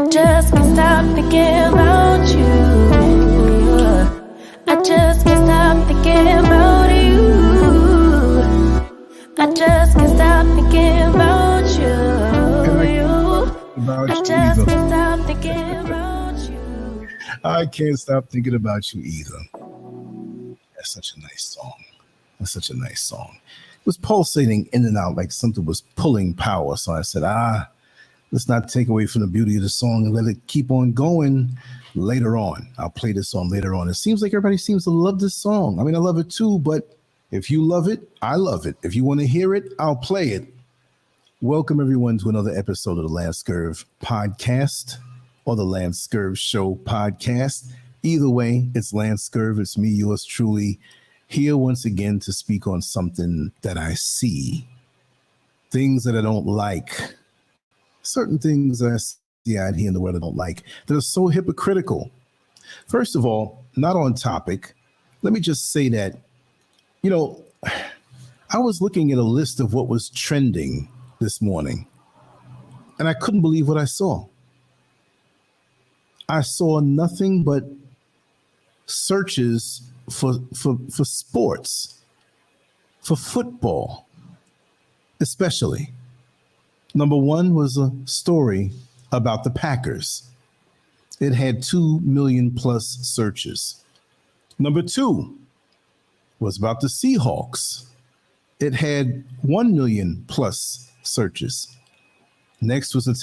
just can't stop thinking about you. I just can't stop thinking about you. I just can't stop thinking about you. I just can't stop thinking about you. I can't stop thinking about you either. That's such a nice song. That's such a nice song. It was pulsating in and out like something was pulling power. So I said, let's not take away from the beauty of the song and let it keep on going later on. I'll play this song later on. It seems like everybody seems to love this song. I mean, I love it too, but if you love it, I love it. If you want to hear it, I'll play it. Welcome everyone to another episode of the Lancescurv podcast or the Lancescurv Show podcast. Either way, it's Lancescurv. It's me, yours truly, here once again to speak on something that I see, things that I don't like, certain things that I see out here in the world I don't like that are so hypocritical. First of all, not on topic, let me just say that, you know, I was looking at a list of what was trending this morning, and I couldn't believe what I saw. I saw nothing but searches for sports, for football, especially. Number one was a story about the Packers. It had 2 million plus searches. Number two was about the Seahawks. It had 1 million plus searches. Next was the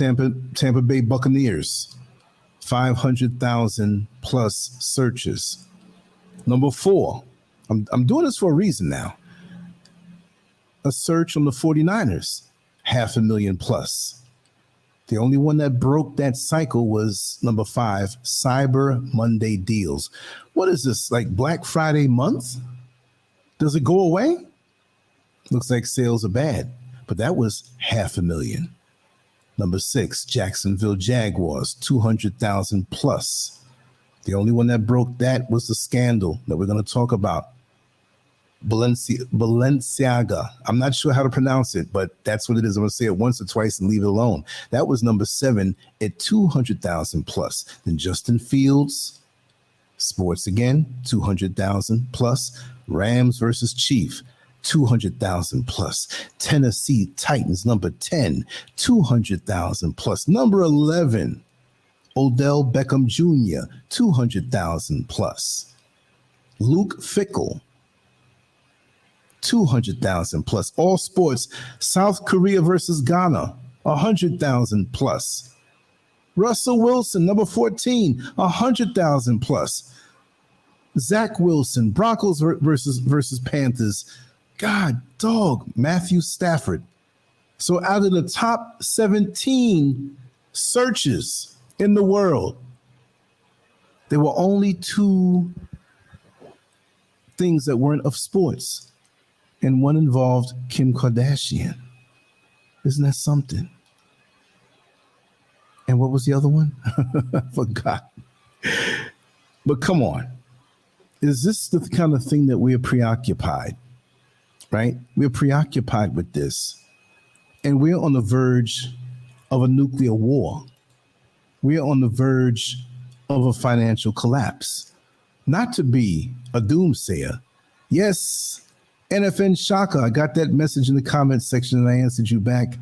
Tampa Bay Buccaneers, 500,000 plus searches. Number four, I'm doing this for a reason now. A search on the 49ers, 500,000 plus. The only one that broke that cycle was number 5, Cyber Monday deals. What is this, like Black Friday month? Does it go away? Looks like sales are bad, but that was 500,000. Number 6, Jacksonville Jaguars, 200,000 plus. The only one that broke that was the scandal that we're going to talk about. Balenciaga. I'm not sure how to pronounce it, but that's what it is. I'm going to say it once or twice and leave it alone. That was number 7 at 200,000 plus. Then Justin Fields, sports again, 200,000 plus. Rams versus Chief, 200,000 plus. Tennessee Titans, number 10, 200,000 plus. Number 11, Odell Beckham Jr., 200,000 plus. Luke Fickell, 200,000 plus. All sports, South Korea versus Ghana, 100,000 plus. Russell Wilson, number 14, 100,000 plus. Zach Wilson, Broncos versus Panthers. God, dog, Matthew Stafford. So out of the top 17 searches in the world, there were only 2 things that weren't of sports, and one involved Kim Kardashian. Isn't that something? And what was the other one? I forgot. But come on. Is this the kind of thing that we're preoccupied, right? We're preoccupied with this. And we're on the verge of a nuclear war. We're on the verge of a financial collapse. Not to be a doomsayer. Yes, NFN Shaka, I got that message in the comments section and I answered you back.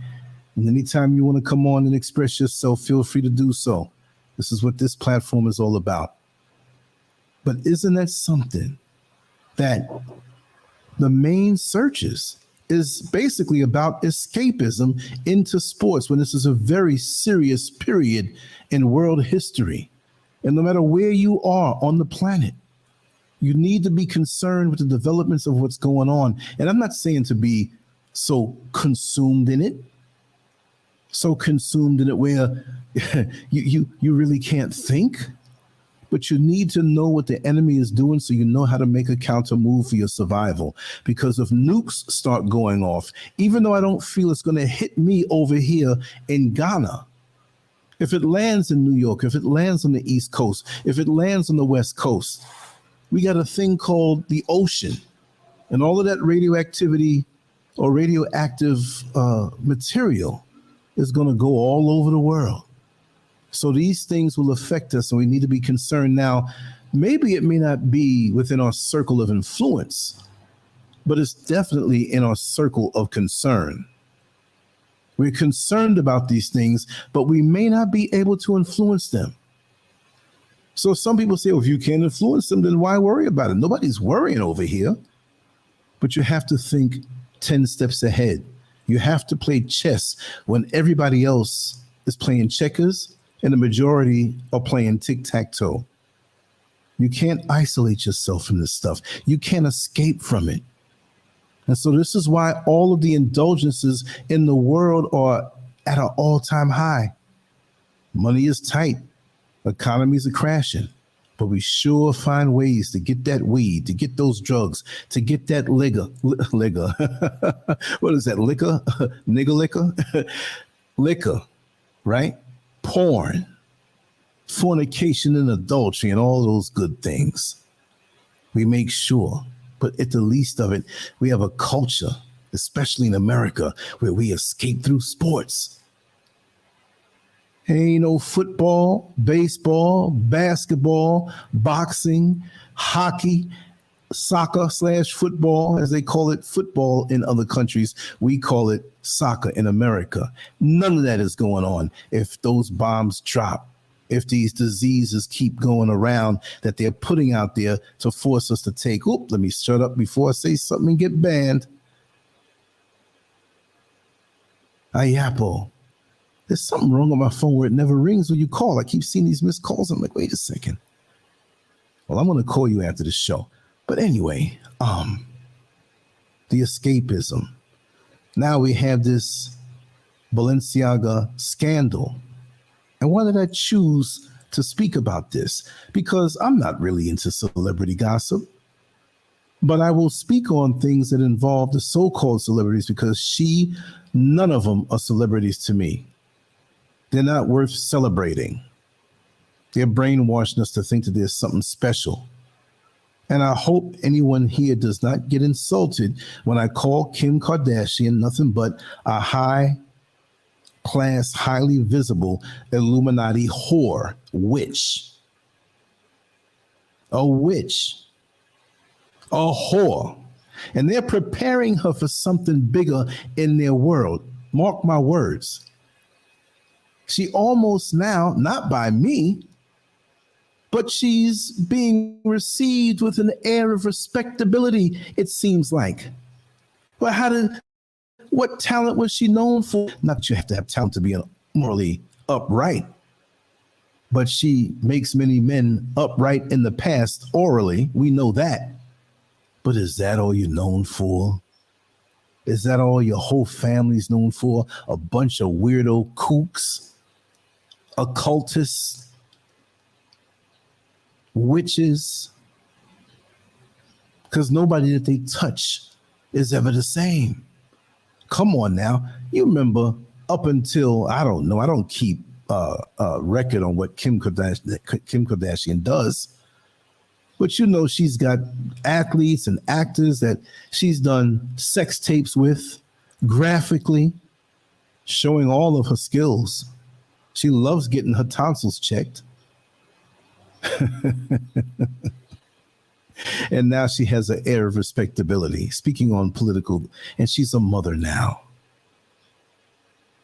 And anytime you want to come on and express yourself, feel free to do so. This is what this platform is all about. But isn't that something that the main searches is basically about escapism into sports when this is a very serious period in world history? And no matter where you are on the planet, you need to be concerned with the developments of what's going on. And I'm not saying to be so consumed in it where you really can't think. But you need to know what the enemy is doing so you know how to make a counter move for your survival. Because if nukes start going off, even though I don't feel it's going to hit me over here in Ghana, if it lands in New York, if it lands on the East Coast, if it lands on the West Coast, we got a thing called the ocean. And all of that radioactivity or radioactive material is going to go all over the world. So these things will affect us, and we need to be concerned now. Maybe it may not be within our circle of influence, but it's definitely in our circle of concern. We're concerned about these things, but we may not be able to influence them. So some people say, well, if you can't influence them, then why worry about it? Nobody's worrying over here. But you have to think 10 steps ahead. You have to play chess when everybody else is playing checkers and the majority are playing tic-tac-toe. You can't isolate yourself from this stuff. You can't escape from it. And so this is why all of the indulgences in the world are at an all-time high. Money is tight. Economies are crashing. But we sure find ways to get that weed, to get those drugs, to get that liquor. What is that, liquor? Nigger liquor? Liquor, right? Porn, fornication and adultery and all those good things. We make sure, but at the least of it, we have a culture, especially in America, where we escape through sports. Ain't no football, baseball, basketball, boxing, hockey, soccer/football, as they call it, football in other countries. We call it soccer in America. None of that is going on if those bombs drop, if these diseases keep going around that they're putting out there to force us to take. Oop, let me shut up before I say something and get banned. Ayapo. There's something wrong with my phone where it never rings when you call. I keep seeing these missed calls. I'm like, wait a second. Well, I'm going to call you after the show. But anyway, the escapism. Now we have this Balenciaga scandal. And why did I choose to speak about this? Because I'm not really into celebrity gossip. But I will speak on things that involve the so-called celebrities because none of them are celebrities to me. They're not worth celebrating. They're brainwashing us to think that there's something special. And I hope anyone here does not get insulted when I call Kim Kardashian nothing but a high-class, highly visible Illuminati whore, witch. A witch. A whore. And they're preparing her for something bigger in their world. Mark my words. She almost now, not by me, but she's being received with an air of respectability, it seems like. Well, what talent was she known for? Not that you have to have talent to be morally upright, but she makes many men upright in the past orally. We know that. But is that all you're known for? Is that all your whole family's known for? A bunch of weirdo kooks? Occultists, witches, because nobody that they touch is ever the same. Come on now. You remember up until, I don't know, I don't keep a record on what Kim Kardashian does, but you know she's got athletes and actors that she's done sex tapes with, graphically showing all of her skills. She loves getting her tonsils checked. And now she has an air of respectability, speaking on political, and she's a mother now.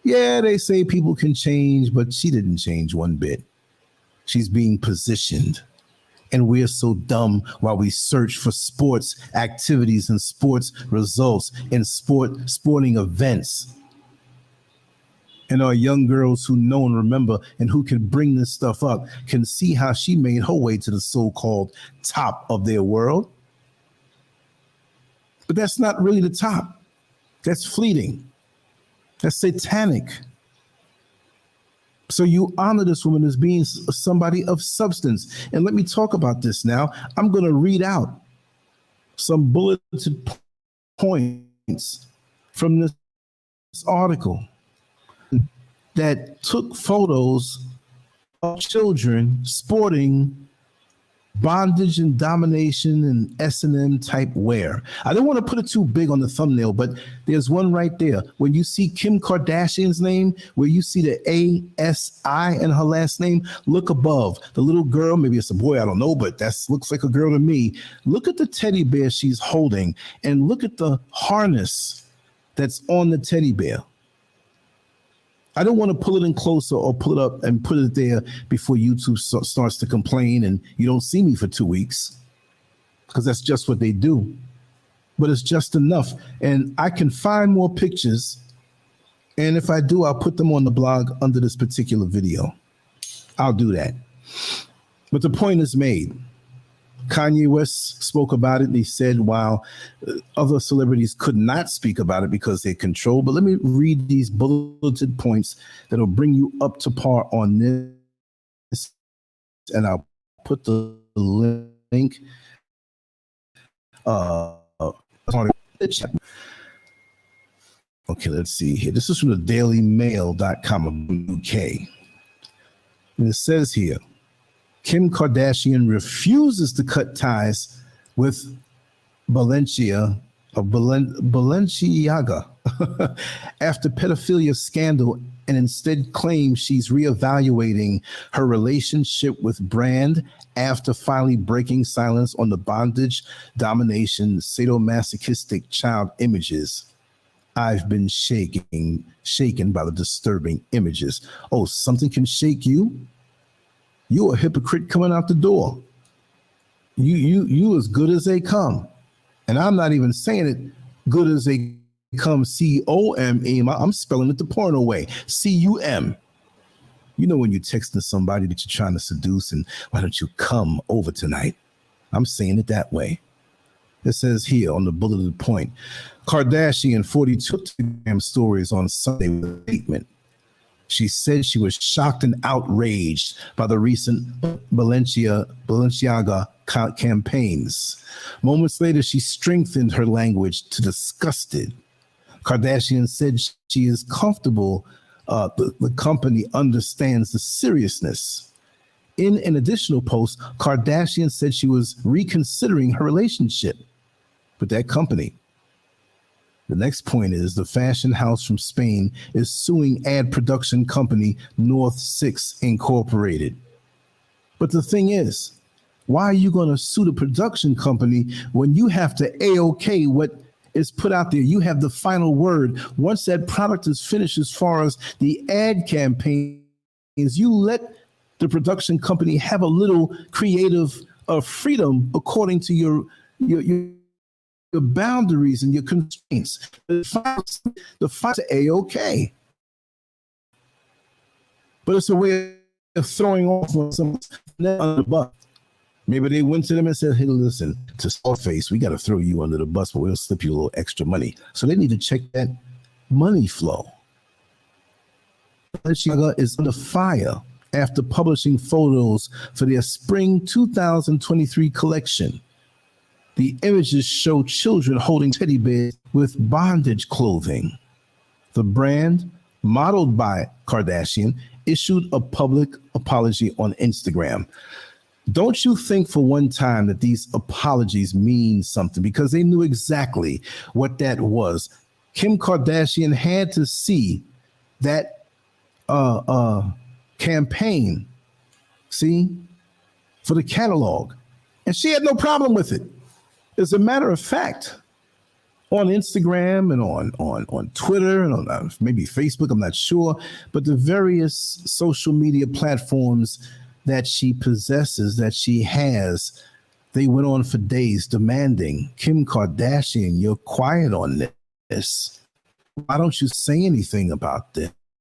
Yeah, they say people can change, but she didn't change one bit. She's being positioned. And we're so dumb while we search for sports activities and sports results and sporting events. And our young girls who know and remember and who can bring this stuff up can see how she made her way to the so-called top of their world. But that's not really the top. That's fleeting. That's satanic. So you honor this woman as being somebody of substance. And let me talk about this now. I'm going to read out some bulleted points from this article that took photos of children sporting bondage and domination and S&M type wear. I don't want to put it too big on the thumbnail, but there's one right there. When you see Kim Kardashian's name, where you see the A-S-I in her last name, look above. The little girl, maybe it's a boy, I don't know, but that looks like a girl to me. Look at the teddy bear she's holding and look at the harness that's on the teddy bear. I don't want to pull it in closer or pull it up and put it there before YouTube starts to complain and you don't see me for 2 weeks, because that's just what they do. But it's just enough. And I can find more pictures. And if I do, I'll put them on the blog under this particular video. I'll do that. But the point is made. Kanye West spoke about it, and he said while other celebrities could not speak about it because they're controlled. But let me read these bulleted points that'll bring you up to par on this. And I'll put the link on the chat. Okay, let's see here. This is from the dailymail.com of UK. And it says here, Kim Kardashian refuses to cut ties with Balenciaga after pedophilia scandal, and instead claims she's reevaluating her relationship with brand after finally breaking silence on the bondage, domination, sadomasochistic child images. I've been shaken by the disturbing images. Oh, something can shake you? You're a hypocrite coming out the door. You as good as they come. And I'm not even saying it good as they come, C-O-M-E. I'm spelling it the porno way, C-U-M. You know when you're texting somebody that you're trying to seduce and why don't you come over tonight? I'm saying it that way. It says here on the bulleted point, Kardashian 42 Instagram stories on Sunday with a statement. She said she was shocked and outraged by the recent Balenciaga campaigns. Moments later, she strengthened her language to disgusted. Kardashian said she is comfortable. The company understands the seriousness. In an additional post, Kardashian said she was reconsidering her relationship with that company. The next point is the fashion house from Spain is suing ad production company North 6 Incorporated. But the thing is, why are you going to sue the production company when you have to A-OK what is put out there? You have the final word. Once that product is finished, as far as the ad campaigns, you let the production company have a little creative freedom according to your boundaries and your constraints. The fight's A-OK. But it's a way of throwing off on someone under the bus. Maybe they went to them and said, hey, listen, to Scarface, we got to throw you under the bus, but we'll slip you a little extra money. So they need to check that money flow. Balenciaga is under fire after publishing photos for their spring 2023 collection. The images show children holding teddy bears with bondage clothing. The brand, modeled by Kardashian, issued a public apology on Instagram. Don't you think for one time that these apologies mean something? Because they knew exactly what that was. Kim Kardashian had to see that campaign, see, for the catalog. And she had no problem with it. As a matter of fact, on Instagram and on Twitter and on maybe Facebook, I'm not sure, but the various social media platforms that she possesses, that she has, they went on for days demanding, Kim Kardashian, you're quiet on this. Why don't you say anything about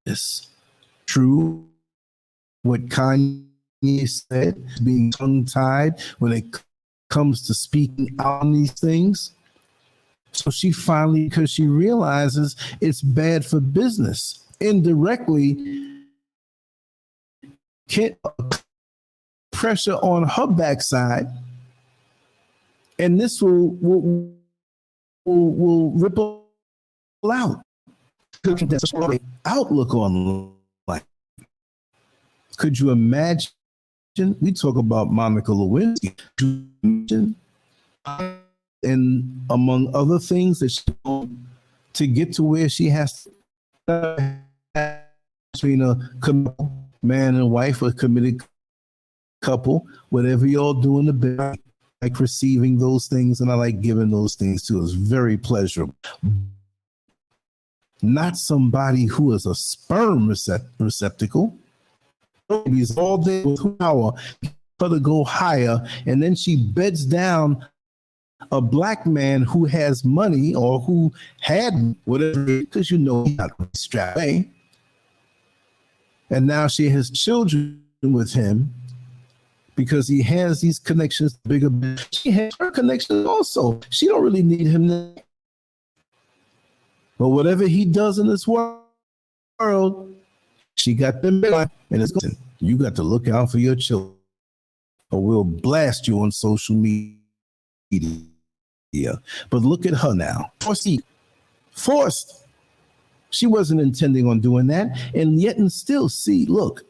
this? True, what Kanye said, being tongue-tied when it comes to speaking out on these things. So she finally, because she realizes it's bad for business, indirectly can't pressure on her backside, and this will ripple out. Outlook on life. Could you imagine We talk about Monica Lewinsky, and among other things that she to get to where she has to between a man and wife, a committed couple, whatever y'all do in the bed. I like receiving those things and I like giving those things too. It's very pleasurable. Not somebody who is a sperm receptacle. Babies all day with power for to go higher, and then she beds down a black man who has money or who had whatever, because you know he's not strapped away. And now she has children with him because he has these connections bigger. She has her connections also. She don't really need him now. But whatever he does in this world, she got them, and it's good. You got to look out for your children, or we'll blast you on social media. But look at her now. Forced. She wasn't intending on doing that, and yet and still see, look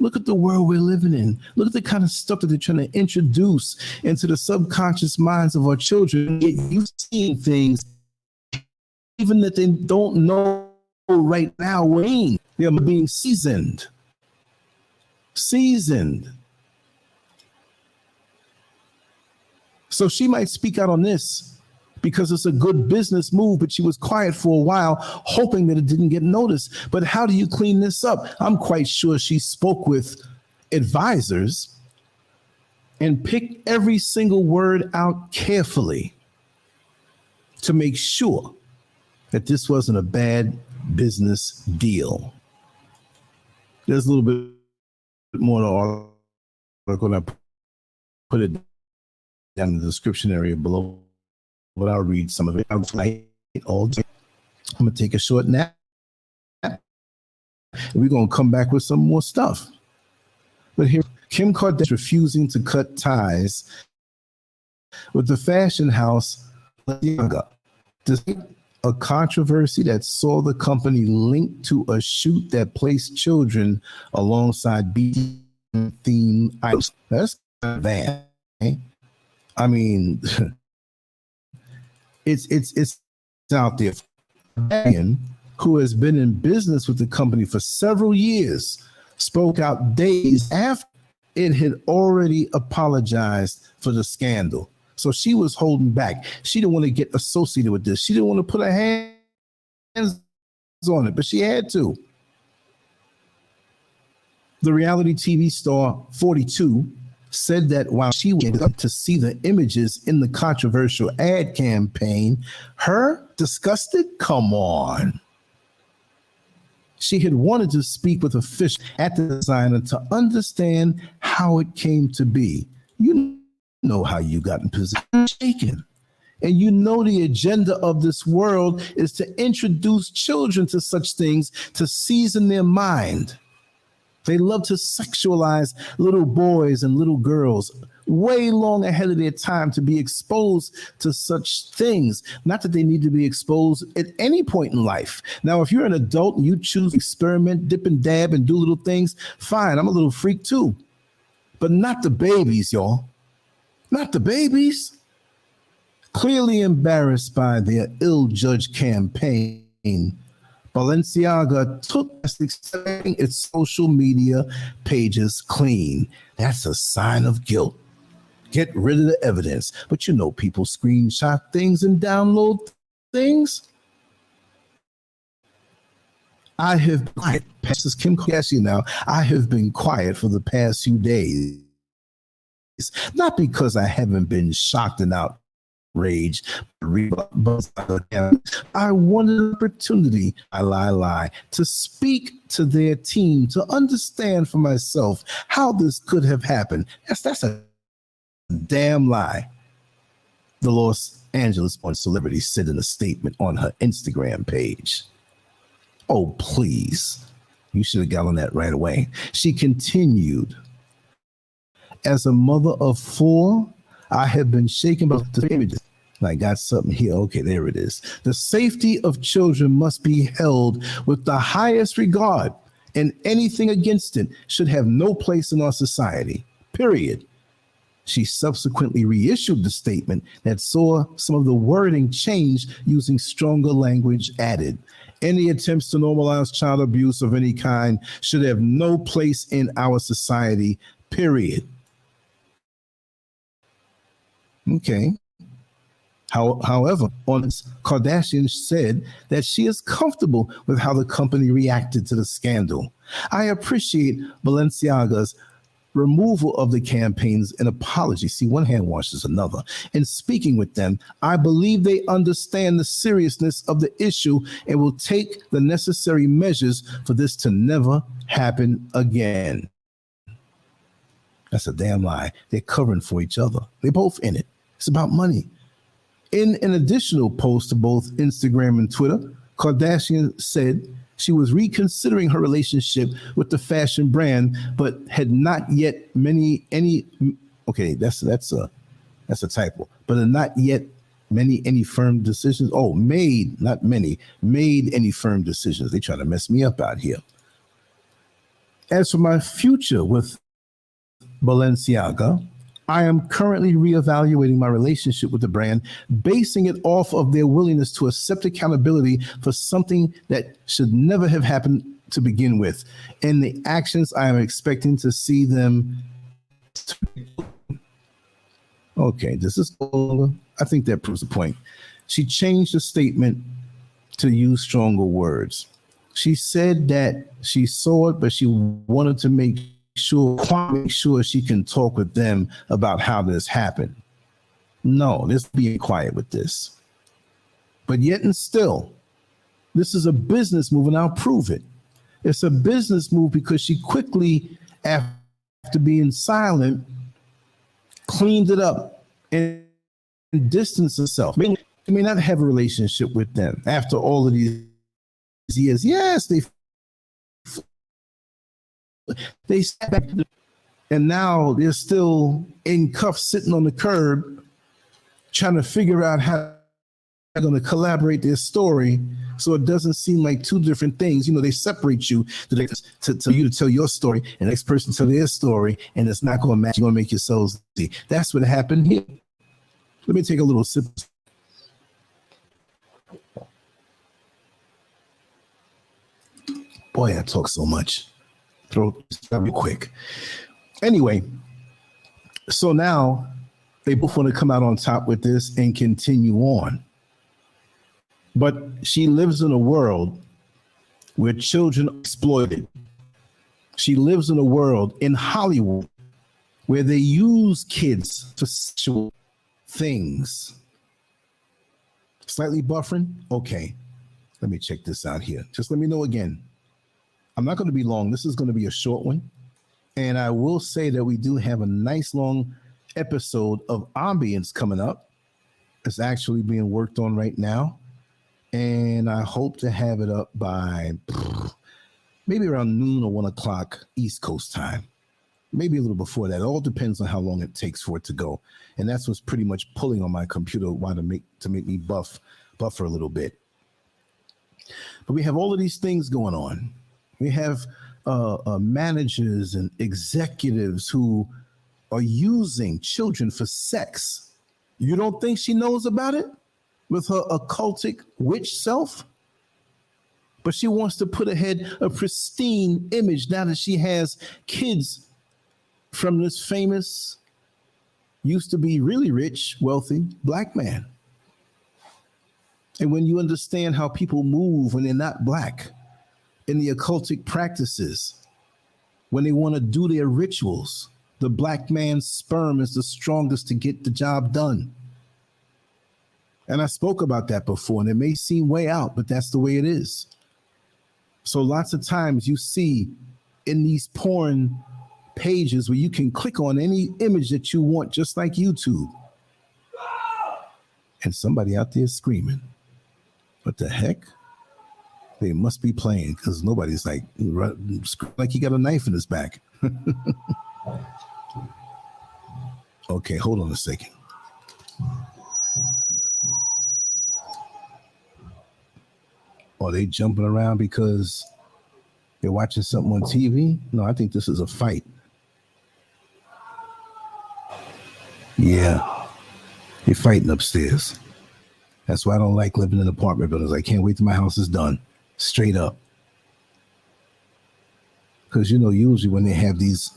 at the world we're living in. Look at the kind of stuff that they're trying to introduce into the subconscious minds of our children. You're seeing things even that they don't know right now, Wayne. They're being seasoned. So she might speak out on this because it's a good business move, but she was quiet for a while, hoping that it didn't get noticed. But how do you clean this up? I'm quite sure she spoke with advisors and picked every single word out carefully to make sure that this wasn't a bad business deal. There's a little bit more to our article, and I put it down in the description area below, but I'll read some of it. I'm going to take a short nap, and we're going to come back with some more stuff. But here, Kim Kardashian refusing to cut ties with the fashion house Balenciaga. A controversy that saw the company linked to a shoot that placed children alongside BD themed items. That's bad. I mean, it's out there. Who has been in business with the company for several years spoke out days after it had already apologized for the scandal. So she was holding back. She didn't want to get associated with this. She didn't want to put her hands on it, but she had to. The reality TV star 42 said that while she went up to see the images in the controversial ad campaign, her disgusted? Come on. She had wanted to speak with officials at the designer to understand how it came to be. You know how you got in position, shaken. And you know the agenda of this world is to introduce children to such things, to season their mind. They love to sexualize little boys and little girls way long ahead of their time to be exposed to such things. Not that they need to be exposed at any point in life. Now, if you're an adult and you choose to experiment, dip and dab and do little things, fine, I'm a little freak too. But not the babies, y'all. Not the babies. Clearly embarrassed by their ill-judged campaign, Balenciaga took its social media pages clean. That's a sign of guilt. Get rid of the evidence. But you know, people screenshot things and download things. I have been quiet. This is Kim Kardashian now. I have been quiet for the past few days. Not because I haven't been shocked and outraged. I wanted an opportunity, to speak to their team, to understand for myself how this could have happened. That's a damn lie. The Los Angeles born celebrity said in a statement on her Instagram page. Oh, please. You should have got on that right away. She continued, as a mother of 4, I have been shaken by the images. I got something here. Okay, there it is. The safety of children must be held with the highest regard, and anything against it should have no place in our society. period. She subsequently reissued the statement that saw some of the wording changed using stronger language added. Any attempts to normalize child abuse of any kind should have no place in our society, period. Okay. However, on this, Kardashian said that she is comfortable with how the company reacted to the scandal. I appreciate Balenciaga's removal of the campaigns and apology. See, one hand washes another. In speaking with them, I believe they understand the seriousness of the issue and will take the necessary measures for this to never happen again. That's a damn lie. They're covering for each other. They're both in it. It's about money. In an additional post to both Instagram and Twitter, Kardashian said she was reconsidering her relationship with the fashion brand, but had not yet made any firm decisions. Oh, made any firm decisions. They try to mess me up out here. As for my future with Balenciaga, I am currently reevaluating my relationship with the brand, basing it off of their willingness to accept accountability for something that should never have happened to begin with, and the actions I am expecting to see them. Okay, this is all. I think that proves the point. She changed the statement to use stronger words. She said that she saw it, but she wanted to make sure she can talk with them about how this happened. No, let's be quiet with this. But yet and still, this is a business move, and I'll prove it. It's a business move because she quickly, after being silent, cleaned it up and distanced herself. She may not have a relationship with them after all of these years. Yes, they sat back and now they're still in cuffs sitting on the curb trying to figure out how they're going to collaborate their story so it doesn't seem like two different things. You know, they separate you to you to tell your story and the next person tell their story, and it's not going to match. You're going to make yourselves see. That's what happened here. Let me take a little sip. Boy, I talk so much. Throat real quick. Anyway, so now they both want to come out on top with this and continue on. But she lives in a world where children are exploited. She lives in a world in Hollywood where they use kids for sexual things. Slightly buffering? Okay. Let me check this out here. Just let me know again. I'm not going to be long. This is going to be a short one. And I will say that we do have a nice long episode of ambience coming up. It's actually being worked on right now. And I hope to have it up by maybe around noon or 1 o'clock East Coast time. Maybe a little before that. It all depends on how long it takes for it to go. And that's what's pretty much pulling on my computer to make me buffer a little bit. But we have all of these things going on. We have managers and executives who are using children for sex. You don't think she knows about it with her occultic witch self? But she wants to put ahead a pristine image now that she has kids from this famous, used to be really rich, wealthy black man. And when you understand how people move when they're not black, in the occultic practices, when they want to do their rituals, the black man's sperm is the strongest to get the job done. And I spoke about that before, and it may seem way out, but that's the way it is. So lots of times you see in these porn pages where you can click on any image that you want, just like YouTube. And somebody out there screaming. What the heck? They must be playing because nobody's like he got a knife in his back. Okay, hold on a second. Are they jumping around because they're watching something on TV? No, I think this is a fight. Yeah, they're fighting upstairs. That's why I don't like living in apartment buildings. I can't wait till my house is done. Straight up. Because, usually when they have these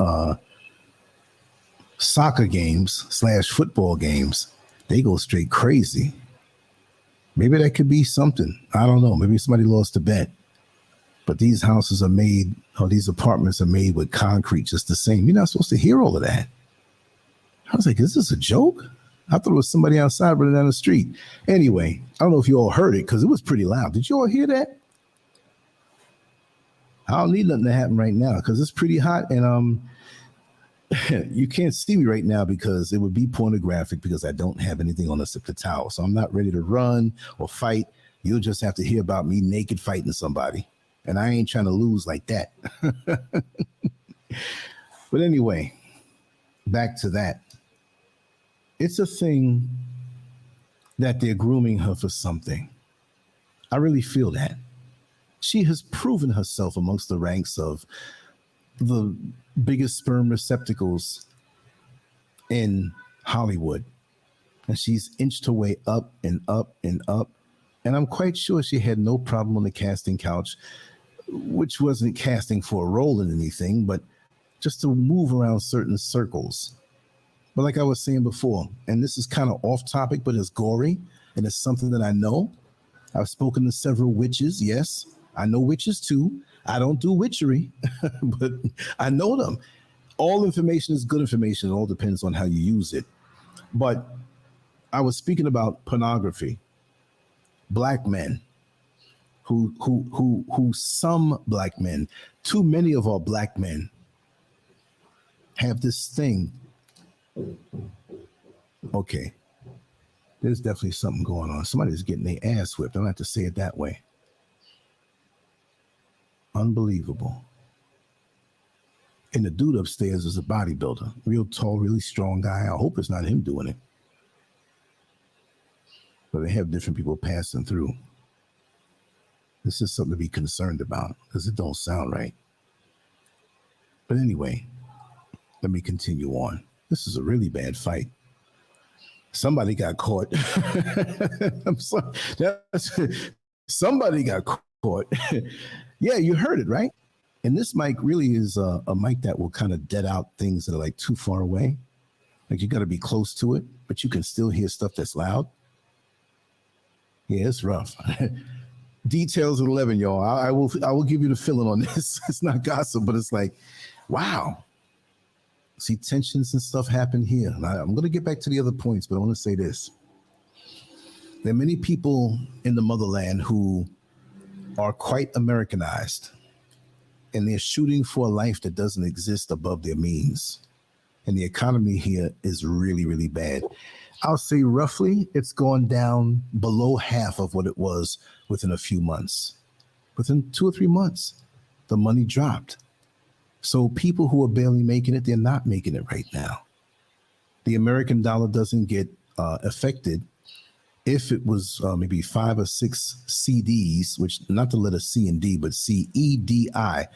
soccer games / football games, they go straight crazy. Maybe that could be something. I don't know. Maybe somebody lost a bet. But these houses are made, or these apartments are made with concrete just the same. You're not supposed to hear all of that. I was like, is this a joke? I thought it was somebody outside running down the street. Anyway, I don't know if you all heard it because it was pretty loud. Did you all hear that? I don't need nothing to happen right now because it's pretty hot and you can't see me right now because it would be pornographic because I don't have anything on except the towel. So I'm not ready to run or fight. You'll just have to hear about me naked fighting somebody. And I ain't trying to lose like that. But anyway, back to that. It's a thing that they're grooming her for something. I really feel that. She has proven herself amongst the ranks of the biggest sperm receptacles in Hollywood. And she's inched her way up and up and up. And I'm quite sure she had no problem on the casting couch, which wasn't casting for a role in anything, but just to move around certain circles. But like I was saying before, and this is kind of off topic, but it's gory, and it's something that I know. I've spoken to several witches. Yes, I know witches too. I don't do witchery, but I know them. All information is good information. It all depends on how you use it. But I was speaking about pornography. Black men who some black men, too many of our black men have this thing. Okay. There's definitely something going on. Somebody's getting their ass whipped. I don't have to say it that way. Unbelievable. And the dude upstairs is a bodybuilder. Real tall, really strong guy. I hope it's not him doing it. But they have different people passing through. This is something to be concerned about because it don't sound right. But anyway, let me continue on. This is a really bad fight. Somebody got caught. I'm sorry. Somebody got caught. Yeah, you heard it, right? And this mic really is a mic that will kind of dead out things that are like too far away. Like you got to be close to it, but you can still hear stuff that's loud. Yeah, it's rough. Details at 11, y'all. I will give you the feeling on this. It's not gossip, but it's like, wow. See, tensions and stuff happen here. Now, I'm going to get back to the other points, but I want to say this. There are many people in the motherland who are quite Americanized, and they're shooting for a life that doesn't exist above their means. And the economy here is really, really bad. I'll say roughly it's gone down below half of what it was within a few months. Within 2 or 3 months, the money dropped. So people who are barely making it, they're not making it right now. The American dollar doesn't get affected if it was maybe 5 or 6 CDs, which not the letter C and D, but CEDI.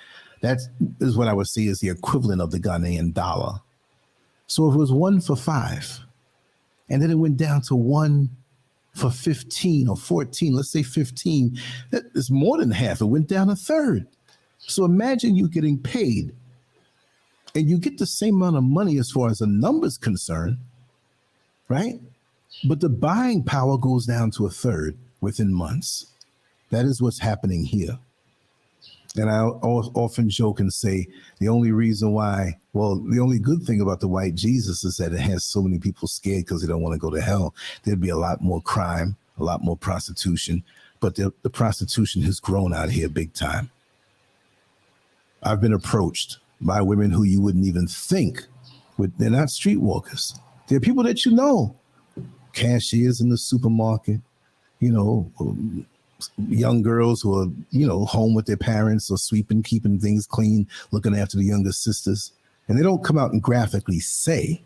That is what I would say is the equivalent of the Ghanaian dollar. So if it was 1 for 5, and then it went down to 1 for 15 or 14, let's say 15, that is more than half. It went down a third. So imagine you getting paid and you get the same amount of money as far as the numbers concerned, right? But the buying power goes down to a third within months. That is what's happening here. And I often joke and say the only reason why, well, the only good thing about the white Jesus is that it has so many people scared because they don't want to go to hell. There'd be a lot more crime, a lot more prostitution, but the prostitution has grown out here big time. I've been approached by women who you wouldn't even think they're not streetwalkers. They're people that you know, cashiers in the supermarket, young girls who are, home with their parents or sweeping, keeping things clean, looking after the younger sisters. And they don't come out and graphically say,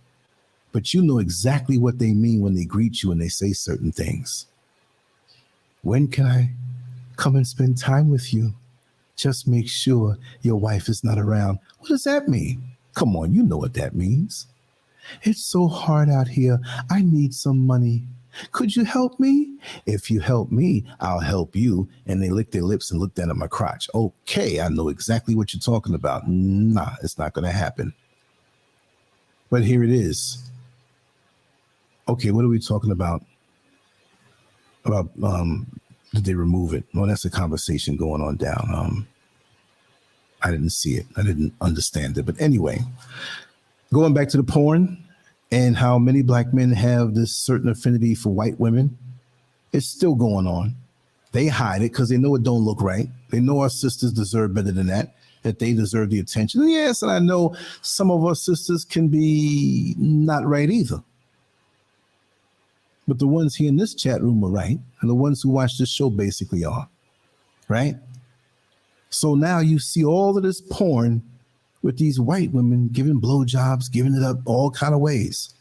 but you know exactly what they mean when they greet you and they say certain things. When can I come and spend time with you? Just make sure your wife is not around. What does that mean? Come on, you know what that means. It's so hard out here. I need some money. Could you help me? If you help me, I'll help you. And they licked their lips and looked down at my crotch. Okay, I know exactly what you're talking about. Nah, it's not going to happen. But here it is. Okay, what are we talking about? Did they remove it? Well, that's a conversation going on down. I didn't see it. I didn't understand it. But anyway, going back to the porn and how many black men have this certain affinity for white women, it's still going on. They hide it because they know it don't look right. They know our sisters deserve better than that they deserve the attention. And yes, and I know some of our sisters can be not right either. But the ones here in this chat room are right. And the ones who watch this show basically are. Right? So now you see all of this porn with these white women giving blowjobs, giving it up all kind of ways.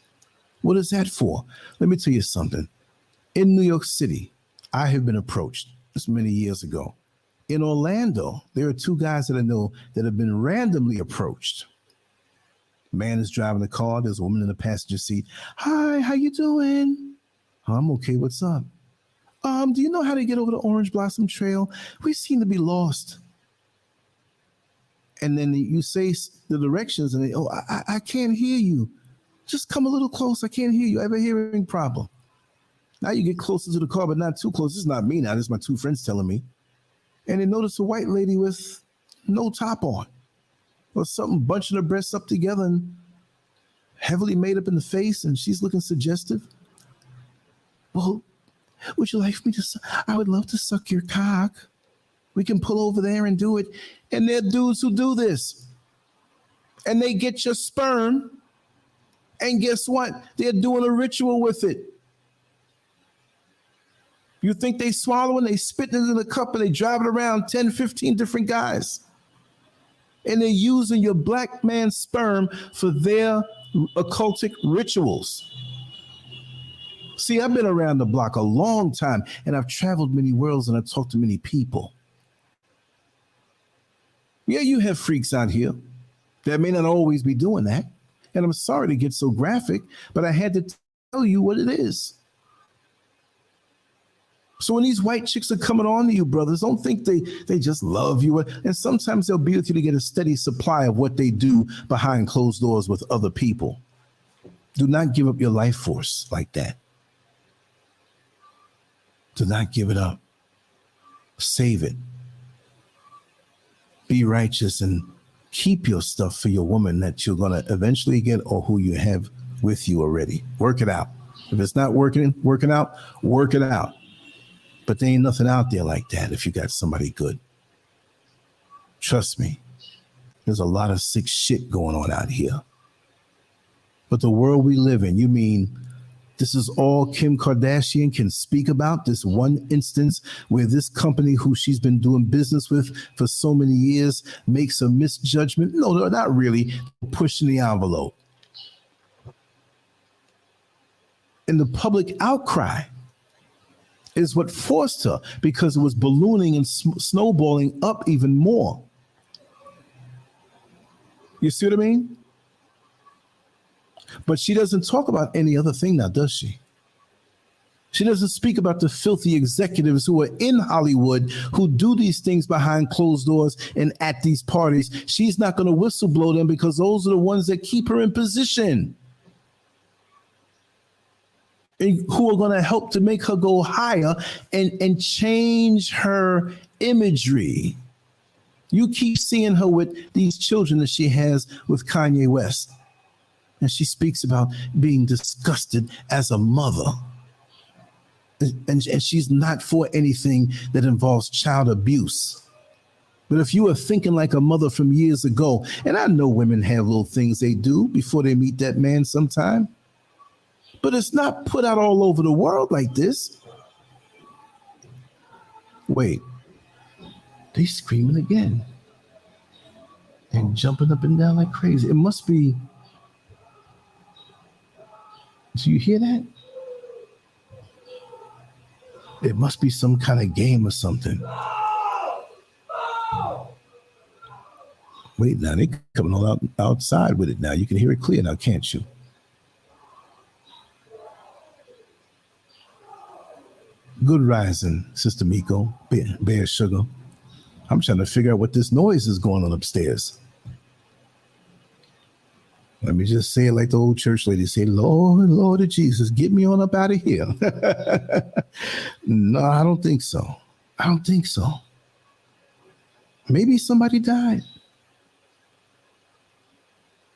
What is that for? Let me tell you something. In New York City, I have been approached this many years ago. In Orlando, there are two guys that I know that have been randomly approached. Man is driving the car. There's a woman in the passenger seat. Hi, how you doing? I'm okay. What's up? Do you know how to get over the Orange Blossom Trail? We seem to be lost. And then you say the directions and they, I can't hear you. Just come a little close. I can't hear you. I have a hearing problem. Now you get closer to the car, but not too close. This is not me now. This is my two friends telling me. And they notice a white lady with no top on or something bunching her breasts up together and heavily made up in the face. And she's looking suggestive. Well, would you like for me to? I would love to suck your cock. We can pull over there and do it. And there are dudes who do this. And they get your sperm. And guess what? They're doing a ritual with it. You think they swallow and they spit it in the cup and they drive it around 10, 15 different guys. And they're using your black man's sperm for their occultic rituals. See, I've been around the block a long time and I've traveled many worlds and I've talked to many people. Yeah, you have freaks out here that may not always be doing that. And I'm sorry to get so graphic, but I had to tell you what it is. So when these white chicks are coming on to you, brothers, don't think they just love you. And sometimes they'll be with you to get a steady supply of what they do behind closed doors with other people. Do not give up your life force like that. Do not give it up. Save it. Be righteous and keep your stuff for your woman that you're going to eventually get or who you have with you already. Work it out. If it's not working out, work it out. But there ain't nothing out there like that if you got somebody good. Trust me, there's a lot of sick shit going on out here. But the world we live in, you mean this is all Kim Kardashian can speak about? This one instance where this company who she's been doing business with for so many years makes a misjudgment? No, not really. Pushing the envelope. And the public outcry is what forced her, because it was ballooning and snowballing up even more. You see what I mean? But she doesn't talk about any other thing now, does she? She doesn't speak about the filthy executives who are in Hollywood who do these things behind closed doors and at these parties. She's not going to whistleblow them because those are the ones that keep her in position, and who are going to help to make her go higher and change her imagery. You keep seeing her with these children that she has with Kanye West. And she speaks about being disgusted as a mother. And she's not for anything that involves child abuse. But if you are thinking like a mother from years ago, and I know women have little things they do before they meet that man sometime, but it's not put out all over the world like this. Wait, they screaming again and jumping up and down like crazy. It must be. Do you hear that? It must be some kind of game or something. Wait, now they coming all outside with it now. You can hear it clear now, can't you? Good rising, Sister Miko, Bear Sugar. I'm trying to figure out what this noise is going on upstairs. Let me just say it like the old church lady say, Lord, Lord Jesus, get me on up out of here. No, I don't think so. I don't think so. Maybe somebody died.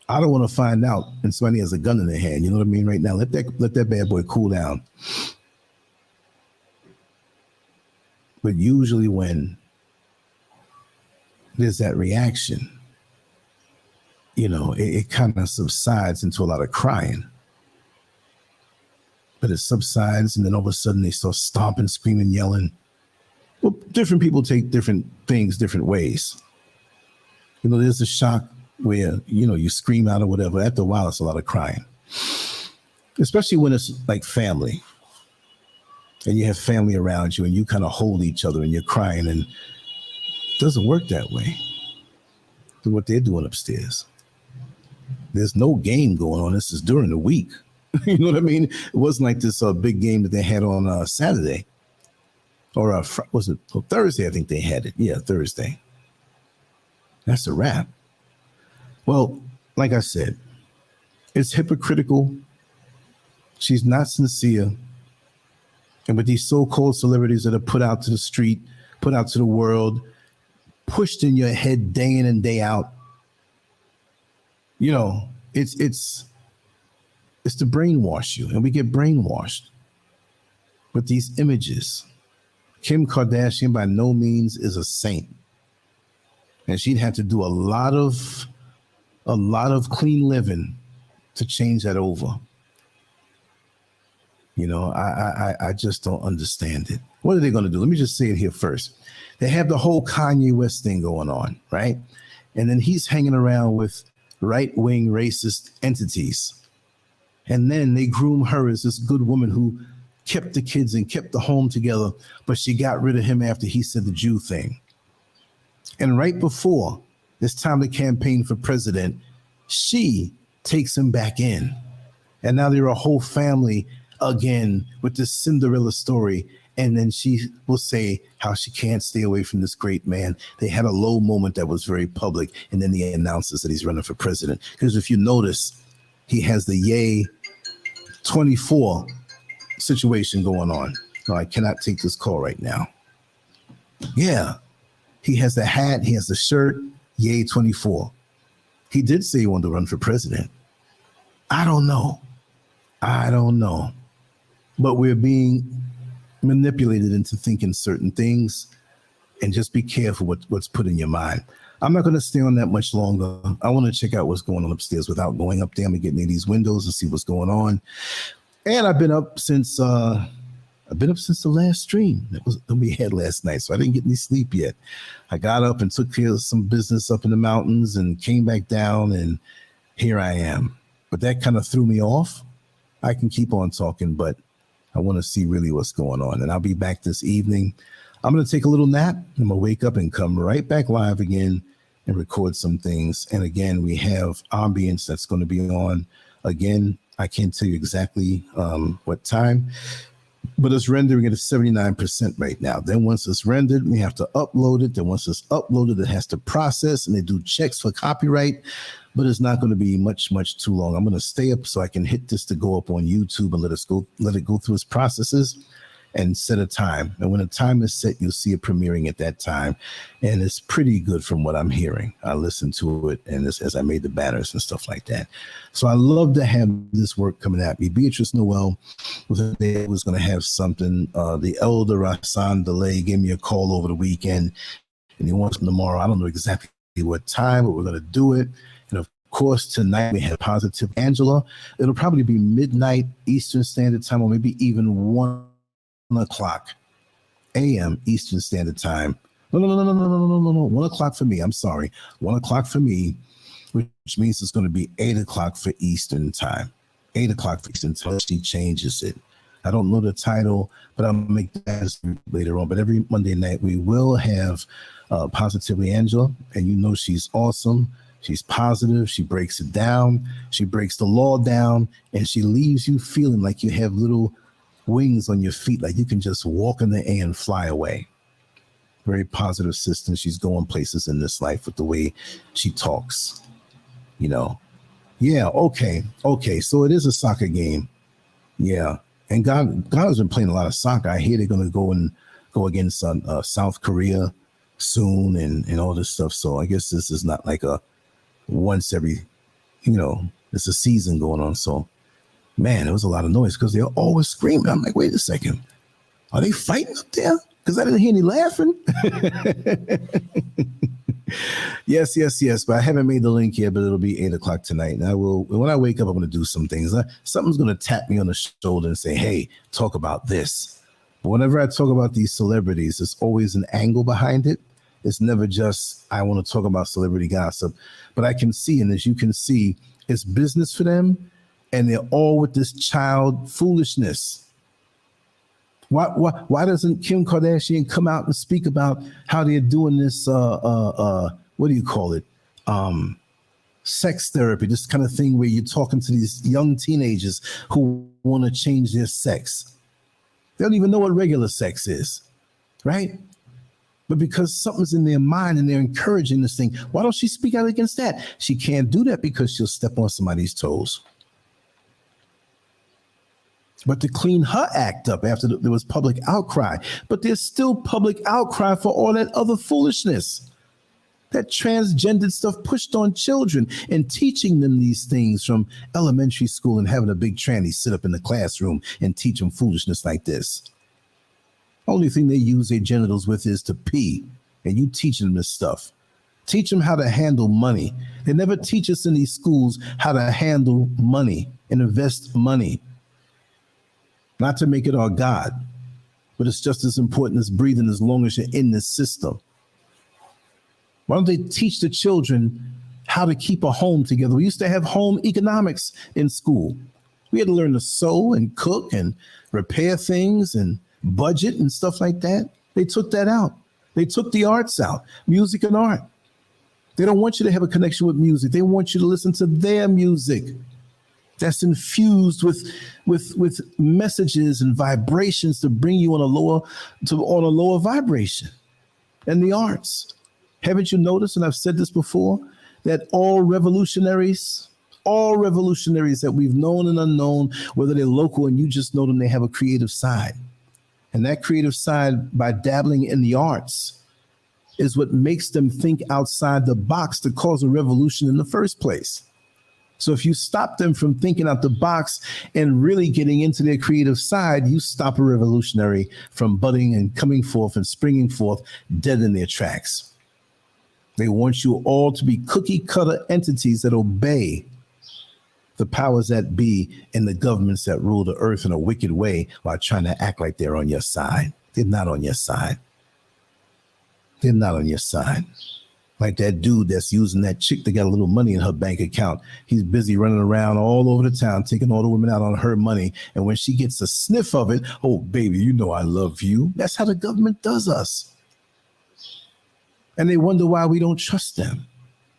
I don't want to find out and somebody has a gun in their hand. You know what I mean? Right now, let that bad boy cool down. But usually when there's that reaction, you know, it kind of subsides into a lot of crying. But it subsides, and then all of a sudden they start stomping, screaming, yelling. Well, different people take different things different ways. You know, there's a shock where, you know, you scream out or whatever. After a while, it's a lot of crying. Especially when it's like family. And you have family around you and you kind of hold each other and you're crying, and it doesn't work that way. Look what they're doing upstairs. There's no game going on. This is during the week. You know what I mean? It wasn't like this big game that they had on Saturday. Or was it Thursday? I think they had it. Yeah, Thursday. That's a wrap. Well, like I said, it's hypocritical. She's not sincere. And with these so-called celebrities that are put out to the street, put out to the world, pushed in your head day in and day out, you know, it's to brainwash you, and we get brainwashed with these images. Kim Kardashian by no means is a saint, and she'd have to do a lot of clean living to change that over. You know, I just don't understand it. What are they going to do? Let me just say it here first. They have the whole Kanye West thing going on, right? And then he's hanging around with right-wing racist entities. And then they groom her as this good woman who kept the kids and kept the home together, but she got rid of him after he said the Jew thing. And right before it's time to campaign for president, she takes him back in. And now they're a whole family again with this Cinderella story. And then she will say how she can't stay away from this great man. They had a low moment that was very public. And then he announces that he's running for president. Because if you notice, he has the Yay 24 situation going on. No, I cannot take this call right now. Yeah, he has the hat, he has the shirt, Yay 24. He did say he wanted to run for president. I don't know. But we're being manipulated into thinking certain things, and just be careful what's put in your mind. I'm not going to stay on that much longer. I want to check out what's going on upstairs without going up there. I'm getting in these windows and see what's going on. And I've been up since the last stream that we had last night, so I didn't get any sleep yet. I got up and took care of some business up in the mountains and came back down, and here I am. But that kind of threw me off. I can keep on talking, but I want to see really what's going on. And I'll be back this evening. I'm going to take a little nap. I'm going to wake up and come right back live again and record some things. And again, we have ambience that's going to be on. Again, I can't tell you exactly what time, but it's rendering at 79% right now. Then once it's rendered, we have to upload it. Then once it's uploaded, it has to process, and they do checks for copyright. But it's not going to be much too long. I'm going to stay up so I can hit this to go up on YouTube and let it go through its processes and set a time. And when a time is set, you'll see it premiering at that time. And it's pretty good from what I'm hearing. I listened to it and as I made the banners and stuff like that. So I love to have this work coming at me. Beatrice Noel was going to have something. The elder Rasan Delay gave me a call over the weekend, and he wants them tomorrow. I don't know exactly what time, but we're going to do it. And of course, tonight we have Positive Angela. It'll probably be midnight Eastern Standard Time, or maybe even 1 o'clock a.m. Eastern Standard Time. No. 1 o'clock for me. I'm sorry. 1 o'clock for me, which means it's going to be 8 o'clock for Eastern Time. 8 o'clock for Eastern Time. She changes it. I don't know the title, but I'll make that later on. But every Monday night, we will have Positively Angela, and you know she's awesome. She's positive. She breaks it down. She breaks the law down, and she leaves you feeling like you have little wings on your feet, like you can just walk in the air and fly away. Very positive sister. She's going places in this life with the way she talks, you know. Yeah, okay. So it is a soccer game. Yeah. And God has been playing a lot of soccer. I hear they're going to go against South Korea soon and all this stuff. So I guess this is not like a once every, it's a season going on. So, man, there was a lot of noise because they're always screaming. I'm like, wait a second. Are they fighting up there? Because I didn't hear any laughing. Yes. But I haven't made the link yet, but it'll be 8 o'clock tonight. And when I wake up, I'm going to do some things. Something's going to tap me on the shoulder and say, hey, talk about this. But whenever I talk about these celebrities, there's always an angle behind it. It's never just, I want to talk about celebrity gossip. But I can see, and as you can see, it's business for them. And they're all with this child foolishness. Why doesn't Kim Kardashian come out and speak about how they're doing this, what do you call it? Sex therapy, this kind of thing where you're talking to these young teenagers who want to change their sex. They don't even know what regular sex is, right? But because something's in their mind and they're encouraging this thing, why don't she speak out against that? She can't do that because she'll step on somebody's toes. But to clean her act up after there was public outcry, but there's still public outcry for all that other foolishness, that transgendered stuff pushed on children and teaching them these things from elementary school and having a big tranny sit up in the classroom and teach them foolishness like this. Only thing they use their genitals with is to pee, and you teach them this stuff. Teach them how to handle money. They never teach us in these schools how to handle money and invest money. Not to make it our God, but it's just as important as breathing as long as you're in this system. Why don't they teach the children how to keep a home together? We used to have home economics in school. We had to learn to sew and cook and repair things and budget and stuff like that. They took that out. They took the arts out, music and art. They don't want you to have a connection with music. They want you to listen to their music that's infused with messages and vibrations to bring you on a lower vibration. And the arts. Haven't you noticed, and I've said this before, that all revolutionaries that we've known and unknown, whether they're local and you just know them, they have a creative side. And that creative side, by dabbling in the arts, is what makes them think outside the box to cause a revolution in the first place. So if you stop them from thinking out the box and really getting into their creative side, you stop a revolutionary from budding and coming forth and springing forth dead in their tracks. They want you all to be cookie cutter entities that obey the powers that be and the governments that rule the earth in a wicked way while trying to act like they're on your side. They're not on your side. They're not on your side. Like that dude that's using that chick that got a little money in her bank account. He's busy running around all over the town, taking all the women out on her money. And when she gets a sniff of it, oh, baby, you know I love you. That's how the government does us. And they wonder why we don't trust them.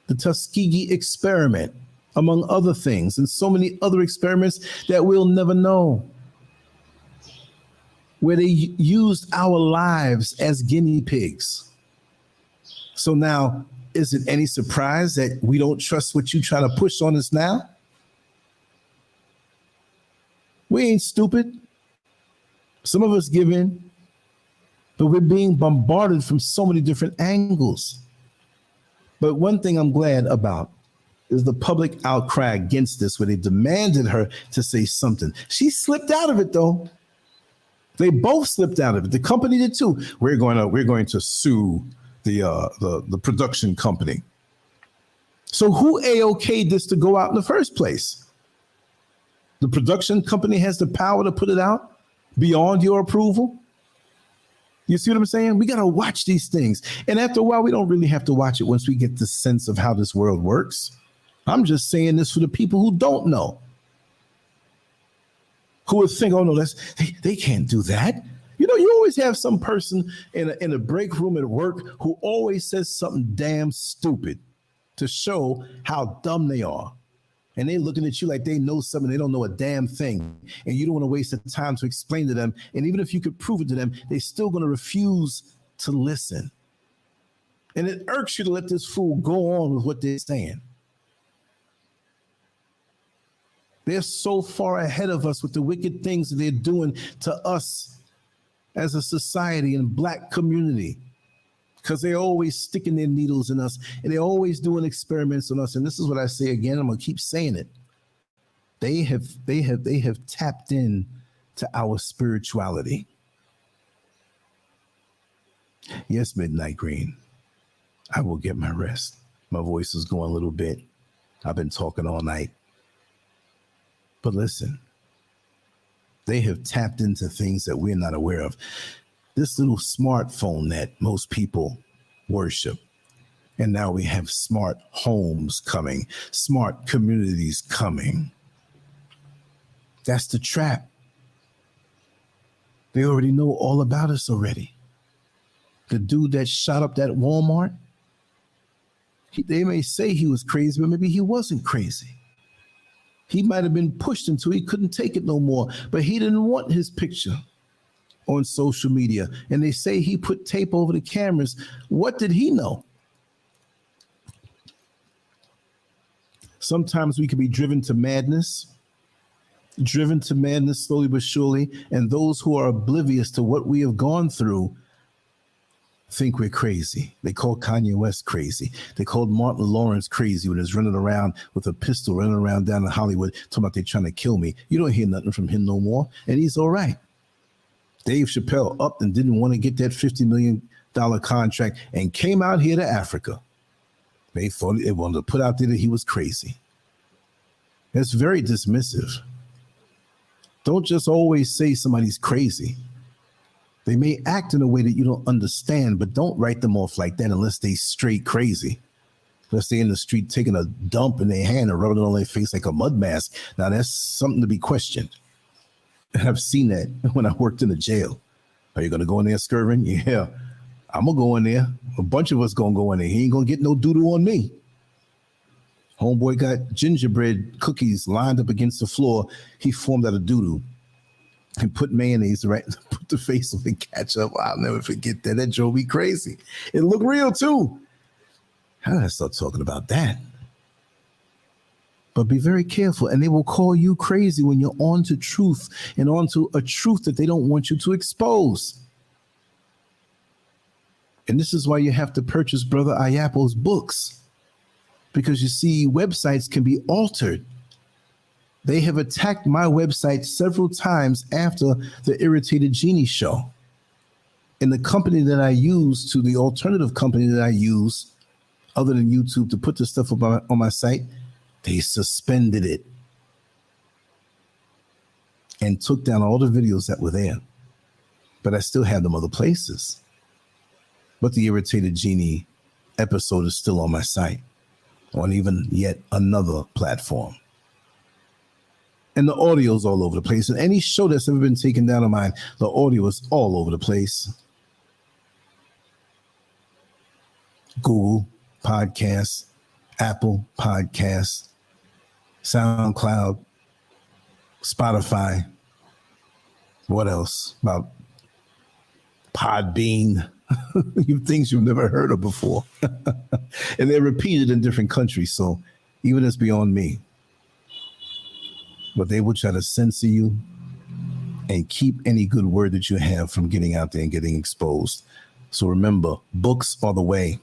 The Tuskegee experiment, among other things, and so many other experiments that we'll never know, where they used our lives as guinea pigs. So now, is it any surprise that we don't trust what you try to push on us now? We ain't stupid. Some of us give in, but we're being bombarded from so many different angles. But one thing I'm glad about is the public outcry against this, where they demanded her to say something. She slipped out of it, though. They both slipped out of it. The company did too. We're going to sue the production company. So who AOK'd this to go out in the first place? The production company has the power to put it out beyond your approval. You see what I'm saying? We got to watch these things. And after a while, we don't really have to watch it once we get the sense of how this world works. I'm just saying this for the people who don't know, who would think, oh, no, they can't do that. You know, you always have some person in a break room at work who always says something damn stupid to show how dumb they are. and they're looking at you like they know something. They don't know a damn thing. And you don't want to waste the time to explain to them. And even if you could prove it to them, they're still going to refuse to listen. And it irks you to let this fool go on with what they're saying. They're so far ahead of us with the wicked things that they're doing to us as a society and black community, because they're always sticking their needles in us and they're always doing experiments on us. And this is what I say again, I'm going to keep saying it. They have tapped in to our spirituality. Yes, Midnight Green, I will get my rest. My voice is going a little bit. I've been talking all night. But listen, they have tapped into things that we're not aware of. This little smartphone that most people worship. And now we have smart homes coming, smart communities coming. That's the trap. They already know all about us already. The dude that shot up that Walmart, they may say he was crazy, but maybe he wasn't crazy. He might have been pushed until he couldn't take it no more, but he didn't want his picture on social media. And they say he put tape over the cameras. What did he know? Sometimes we can be driven to madness slowly but surely. And those who are oblivious to what we have gone through think we're crazy. They call Kanye West crazy. They called Martin Lawrence crazy when he's running around with a pistol, running around down in Hollywood, talking about they're trying to kill me. You don't hear nothing from him no more. And he's all right. Dave Chappelle upped and didn't want to get that $50 million contract and came out here to Africa. They thought they wanted to put out there that he was crazy. That's very dismissive. Don't just always say somebody's crazy. They may act in a way that you don't understand, but don't write them off like that unless they straight crazy. Unless they're in the street taking a dump in their hand and rubbing it on their face like a mud mask. Now that's something to be questioned. And I've seen that when I worked in the jail. Are you going to go in there, Scurvin? Yeah, I'm going to go in there. A bunch of us going to go in there. He ain't going to get no doo-doo on me. Homeboy got gingerbread cookies lined up against the floor. He formed out of doo-doo and put mayonnaise, right? Put the face on the ketchup. I'll never forget that. That drove me crazy. It looked real too. How did I start talking about that? But be very careful, and they will call you crazy when you're on to truth and onto a truth that they don't want you to expose. And this is why you have to purchase Brother Ayapo's books, because you see, websites can be altered. They have attacked my website several times after the Irritated Genie show. And the company that I use, to the alternative company that I use, other than YouTube, to put this stuff up on my site, they suspended it and took down all the videos that were there. But I still have them other places. But the Irritated Genie episode is still on my site, on even yet another platform. And the audio is all over the place. And any show that's ever been taken down of mine, the audio is all over the place. Google Podcasts, Apple Podcasts, SoundCloud, Spotify. What else? About Podbean. Things you've never heard of before. And they're repeated in different countries. So even it's beyond me. But they will try to censor you and keep any good word that you have from getting out there and getting exposed. So remember, books are the way.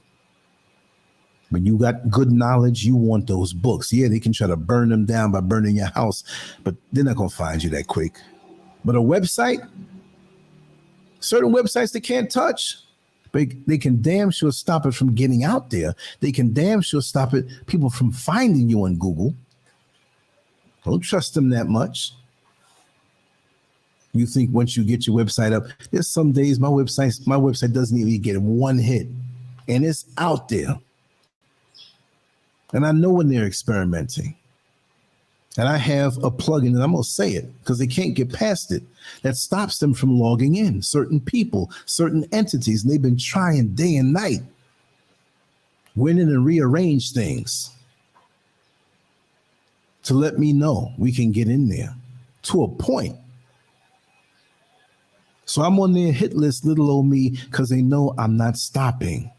When you got good knowledge, you want those books. Yeah, they can try to burn them down by burning your house, but they're not going to find you that quick. But a website, certain websites they can't touch, but they can damn sure stop it from getting out there. They can damn sure stop it, people from finding you on Google. Don't trust them that much. You think once you get your website up, there's some days my website doesn't even get one hit, and it's out there. And I know when they're experimenting. And I have a plugin, and I'm going to say it because they can't get past it, that stops them from logging in. Certain people, certain entities, and they've been trying day and night. Went in and rearranged things to let me know we can get in there to a point. So I'm on their hit list, little old me, because they know I'm not stopping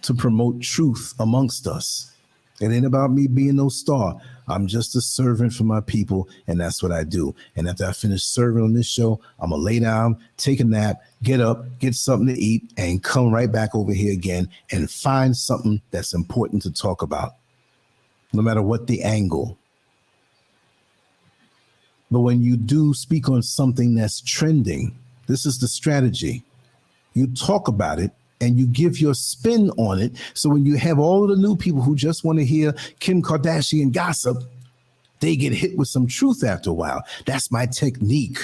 to promote truth amongst us. It ain't about me being no star. I'm just a servant for my people, and that's what I do. And after I finish serving on this show, I'm going to lay down, take a nap, get up, get something to eat, and come right back over here again and find something that's important to talk about, no matter what the angle. But when you do speak on something that's trending, this is the strategy. You talk about it and you give your spin on it. So when you have all of the new people who just want to hear Kim Kardashian gossip, they get hit with some truth after a while. That's my technique.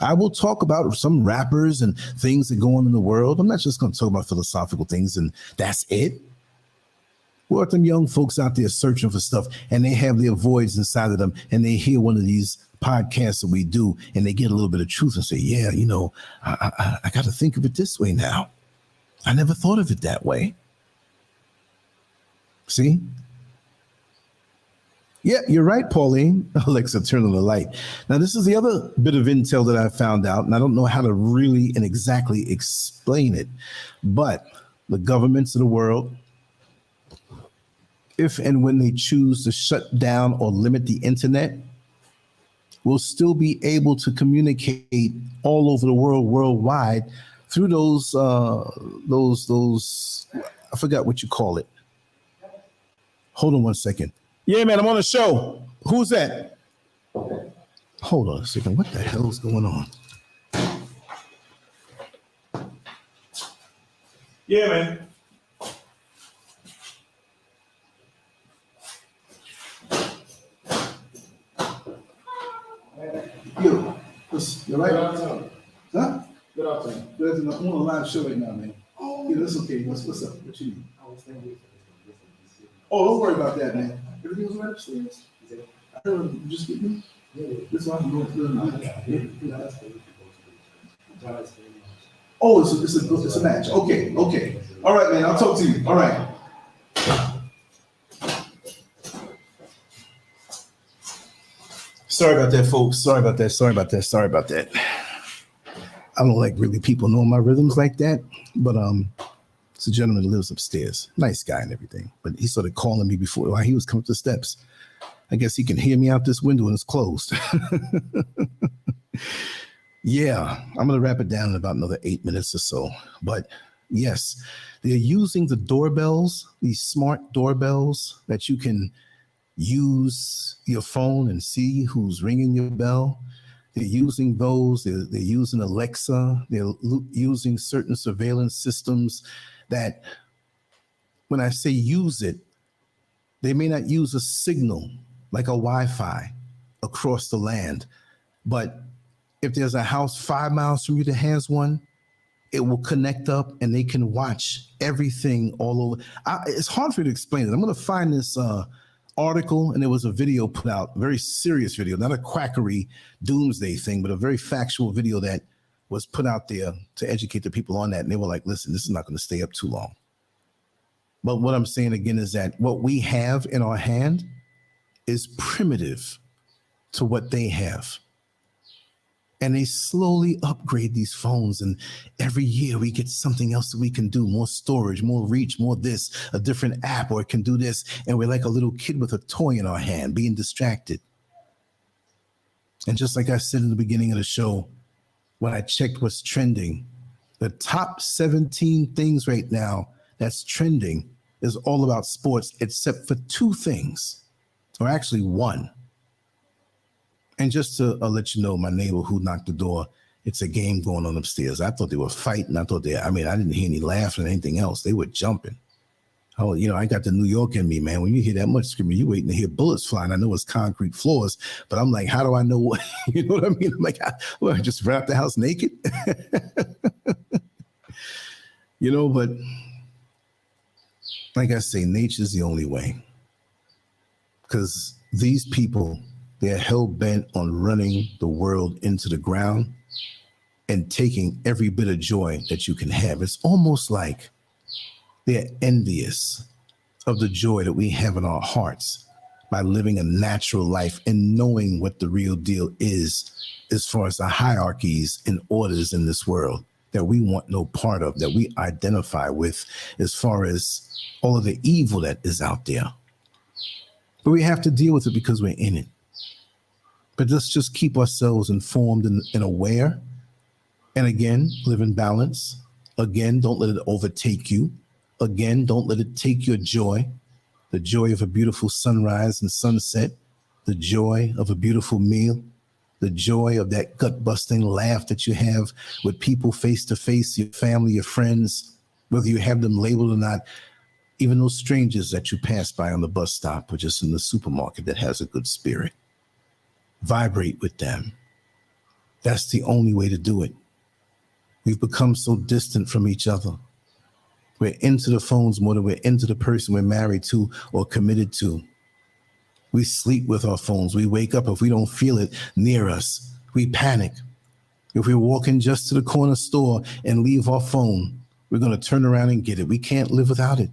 I will talk about some rappers and things that go on in the world. I'm not just going to talk about philosophical things and that's it. What are them young folks out there searching for stuff and they have their voids inside of them and they hear one of these podcasts that we do and they get a little bit of truth and say, yeah, you know, I got to think of it this way now. I never thought of it that way. See? Yeah, you're right, Pauline. Alexa, turn on the light. Now, this is the other bit of intel that I found out, and I don't know how to really and exactly explain it, but the governments of the world, if and when they choose to shut down or limit the internet, will still be able to communicate all over the world, worldwide, through those, I forgot what you call it. Hold on one second. Yeah, man, I'm on a show. Who's that? Hold on a second. What the hell is going on? Yeah, man. You all right? Good afternoon. Huh? Good afternoon. Good afternoon. I'm on a live show right now, man. Oh. Yeah, that's okay. What's up? What you need? Oh, don't worry about that, man. Everything was right upstairs? I heard you just get me. This one I'm going to Oh, it's a match. Okay. All right, man. I'll talk to you. All right. Sorry about that, folks. Sorry about that. I don't like really people knowing my rhythms like that, but it's a gentleman that lives upstairs. Nice guy and everything. But he started calling me before while he was coming up the steps. I guess he can hear me out this window and it's closed. Yeah, I'm going to wrap it down in about another 8 minutes or so. But yes, they're using the doorbells, these smart doorbells that you can use your phone and see who's ringing your bell. They're using those. They're using Alexa. They're using certain surveillance systems that, when I say use it, they may not use a signal like a Wi-Fi across the land. But if there's a house 5 miles from you that has one, it will connect up and they can watch everything all over. It's hard for you to explain it. I'm going to find this article, and there was a video put out, a very serious video, not a quackery doomsday thing, but a very factual video that was put out there to educate the people on that. And they were like, listen, this is not going to stay up too long. But what I'm saying again is that what we have in our hand is primitive to what they have. And they slowly upgrade these phones. And every year we get something else that we can do, more storage, more reach, more this, a different app, or it can do this. And we're like a little kid with a toy in our hand, being distracted. And just like I said in the beginning of the show, when I checked what's trending, the top 17 things right now that's trending is all about sports, except for 2 things, or actually 1. And just to let you know, my neighbor who knocked the door, it's a game going on upstairs. I thought they were fighting. I didn't hear any laughing or anything else. They were jumping. Oh, I got the New York in me, man. When you hear that much screaming, you're waiting to hear bullets flying. I know it's concrete floors, but I'm like, how do I know what, you know what I mean? I'm like, I just wrap the house naked? But like I say, nature's the only way. Because these people, they're hell-bent on running the world into the ground and taking every bit of joy that you can have. It's almost like they're envious of the joy that we have in our hearts. by living a natural life and knowing what the real deal is as far as the hierarchies and orders in this world that we want no part of, that we identify with, as far as all of the evil that is out there. But we have to deal with it because we're in it. But let's just keep ourselves informed and aware. And again, live in balance. Again, don't let it overtake you. Again, don't let it take your joy, the joy of a beautiful sunrise and sunset, the joy of a beautiful meal, the joy of that gut-busting laugh that you have with people face to face, your family, your friends, whether you have them labeled or not, even those strangers that you pass by on the bus stop or just in the supermarket that has a good spirit. Vibrate with them. That's the only way to do it. We've become so distant from each other. We're into the phones more than we're into the person we're married to or committed to. We sleep with our phones. We wake up if we don't feel it near us. We panic. If we're walking just to the corner store and leave our phone, we're going to turn around and get it. We can't live without it.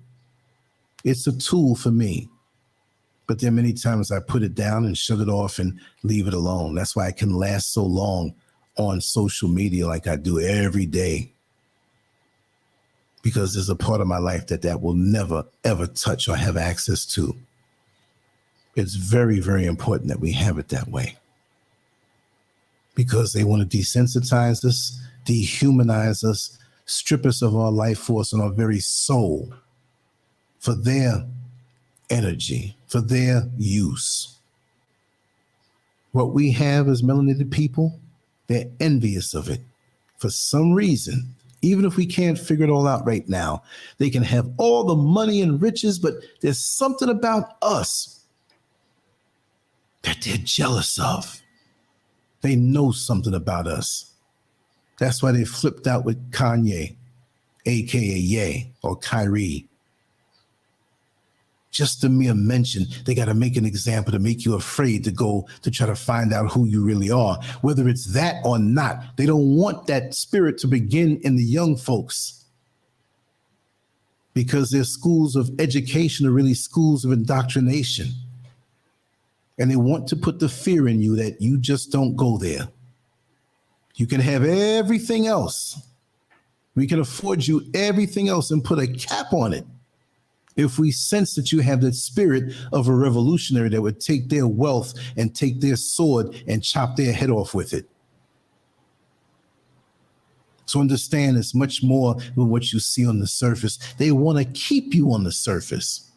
It's a tool for me. But there are many times I put it down and shut it off and leave it alone. That's why I can last so long on social media like I do every day. Because there's a part of my life that will never, ever touch or have access to. It's very, very important that we have it that way. Because they want to desensitize us, dehumanize us, strip us of our life force and our very soul for their energy, for their use. What we have as melanated people, they're envious of it. For some reason, even if we can't figure it all out right now, they can have all the money and riches, but there's something about us that they're jealous of. They know something about us. That's why they flipped out with Kanye, aka Ye, or Kyrie. Just a mere mention, they got to make an example to make you afraid to go to try to find out who you really are. Whether it's that or not, they don't want that spirit to begin in the young folks. Because their schools of education are really schools of indoctrination. And they want to put the fear in you that you just don't go there. You can have everything else. We can afford you everything else and put a cap on it. If we sense that you have that spirit of a revolutionary that would take their wealth and take their sword and chop their head off with it. So understand it's much more than what you see on the surface. They want to keep you on the surface.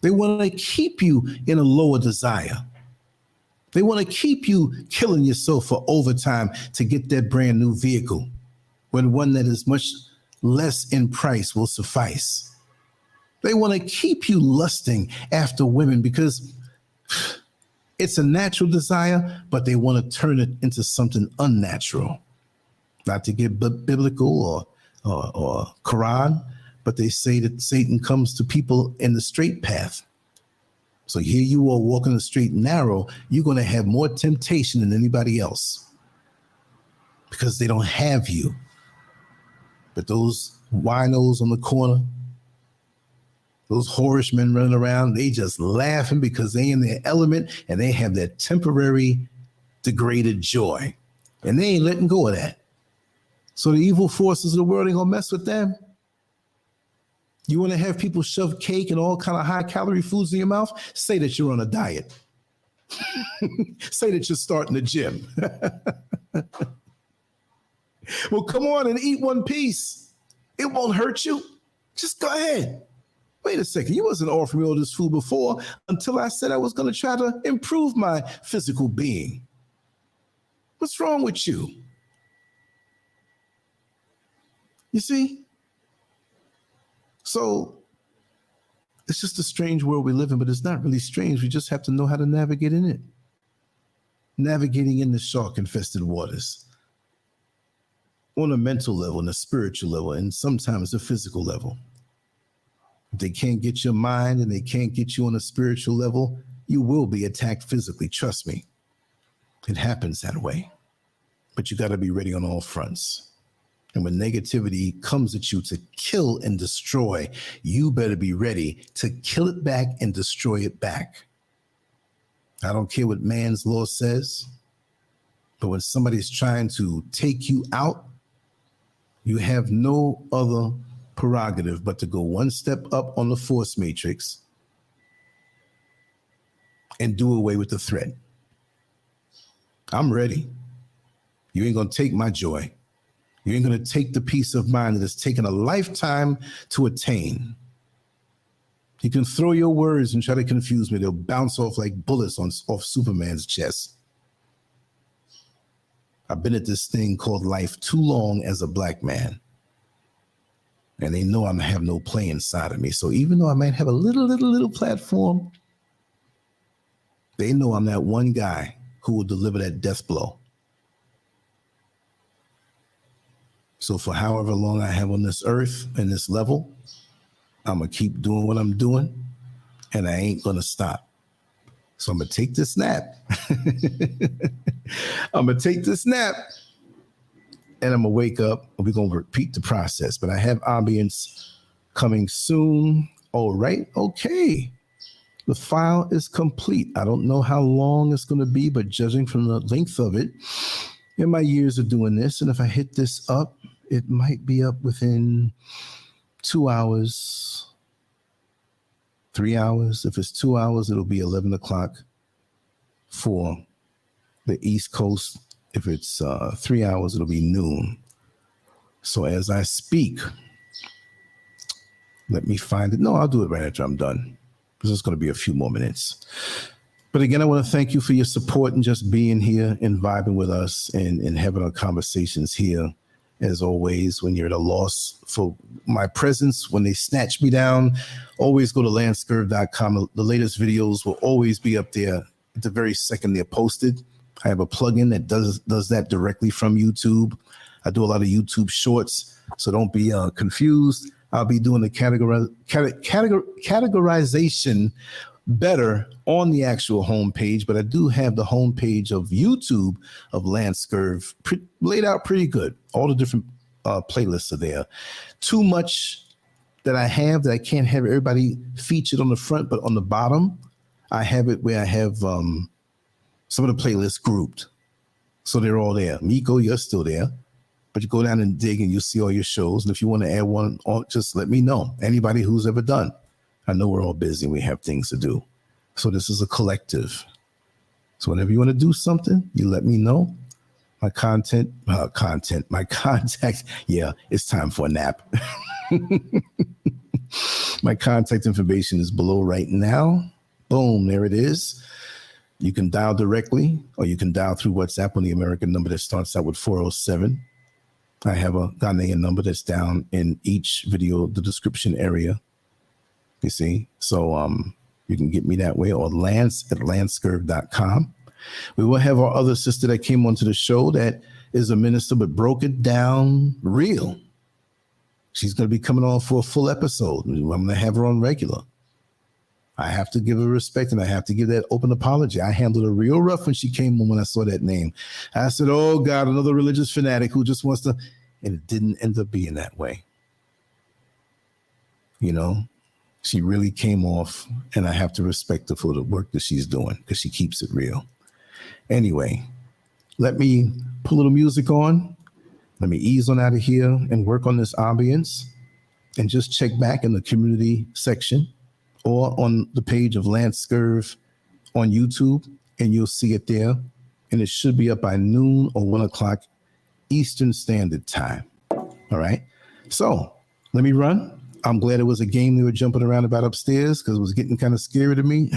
They want to keep you in a lower desire. They want to keep you killing yourself for overtime to get that brand new vehicle when one that is much less in price will suffice. They want to keep you lusting after women because it's a natural desire, but they want to turn it into something unnatural. Not to get biblical or Quran, but they say that Satan comes to people in the straight path. So here you are walking the straight and narrow, you're going to have more temptation than anybody else because they don't have you. But those winos on the corner, those whorish men running around, they just laughing because they in their element and they have that temporary degraded joy. And they ain't letting go of that. So the evil forces of the world ain't gonna mess with them. You want to have people shove cake and all kind of high calorie foods in your mouth? Say that you're on a diet. Say that you're starting the gym. Well, come on and eat one piece. It won't hurt you. Just go ahead. Wait a second. You wasn't offering me all this food before until I said I was going to try to improve my physical being. What's wrong with you? You see? So it's just a strange world we live in, but it's not really strange. We just have to know how to navigate in it. Navigating in the shark-infested waters on a mental level and a spiritual level, and sometimes a physical level. If they can't get your mind and they can't get you on a spiritual level, you will be attacked physically. Trust me. It happens that way. But you got to be ready on all fronts. And when negativity comes at you to kill and destroy, you better be ready to kill it back and destroy it back. I don't care what man's law says, but when somebody's trying to take you out, you have no other prerogative but to go one step up on the force matrix and do away with the threat. I'm ready. You ain't gonna take my joy. You ain't gonna take the peace of mind that has taken a lifetime to attain. You can throw your words and try to confuse me. They'll bounce off like bullets off Superman's chest. I've been at this thing called life too long as a black man. And they know I have no play inside of me. So even though I might have a little platform, they know I'm that one guy who will deliver that death blow. So for however long I have on this earth and this level, I'm going to keep doing what I'm doing, and I ain't going to stop. So I'm going to take this nap. I'm going to take this nap, and I'm going to wake up, and we're going to repeat the process. But I have ambience coming soon. All right. Okay. The file is complete. I don't know how long it's going to be, but judging from the length of it, in my years of doing this, and if I hit this up, it might be up within 2 hours, 3 hours. If it's 2 hours, it'll be 11 o'clock for the East Coast. If it's 3 hours, it'll be noon. So as I speak, let me find it. No, I'll do it right after I'm done, because it's going to be a few more minutes. But again, I want to thank you for your support and just being here and vibing with us and having our conversations here. As always, when you're at a loss for my presence, when they snatch me down, always go to Lancescurv.com. The latest videos will always be up there at the very second they're posted. I have a plugin that does that directly from YouTube. I do a lot of YouTube shorts, so don't be confused. I'll be doing the categorization better on the actual homepage, but I do have the homepage of YouTube of Lancescurv laid out pretty good. All the different playlists are there. Too much that I have that I can't have everybody featured on the front, but on the bottom, I have it where I have some of the playlists grouped. So they're all there. Miko, you're still there, but you go down and dig and you'll see all your shows. And if you want to add one, just let me know. Anybody who's ever done. I know we're all busy and we have things to do. So this is a collective. So whenever you want to do something, you let me know. My contact, yeah, it's time for a nap. My contact information is below right now. Boom, there it is. You can dial directly or you can dial through WhatsApp on the American number that starts out with 407. I have a Ghanaian number that's down in each video, the description area. You see, so you can get me that way, or Lance@Lancescurv.com. We will have our other sister that came onto the show that is a minister, but broke it down real. She's going to be coming on for a full episode. I'm going to have her on regular. I have to give her respect, and I have to give that open apology. I handled her real rough when she came on when I saw that name. I said, oh, God, another religious fanatic who just wants to, and it didn't end up being that way. You know? She really came off, and I have to respect her for the work that she's doing because she keeps it real. Anyway, let me put a little music on. Let me ease on out of here and work on this ambience and just check back in the community section or on the page of Lancescurv on YouTube, and you'll see it there. And it should be up by noon or 1 o'clock Eastern Standard Time. All right. So let me run. I'm glad it was a game they were jumping around about upstairs because it was getting kind of scary to me.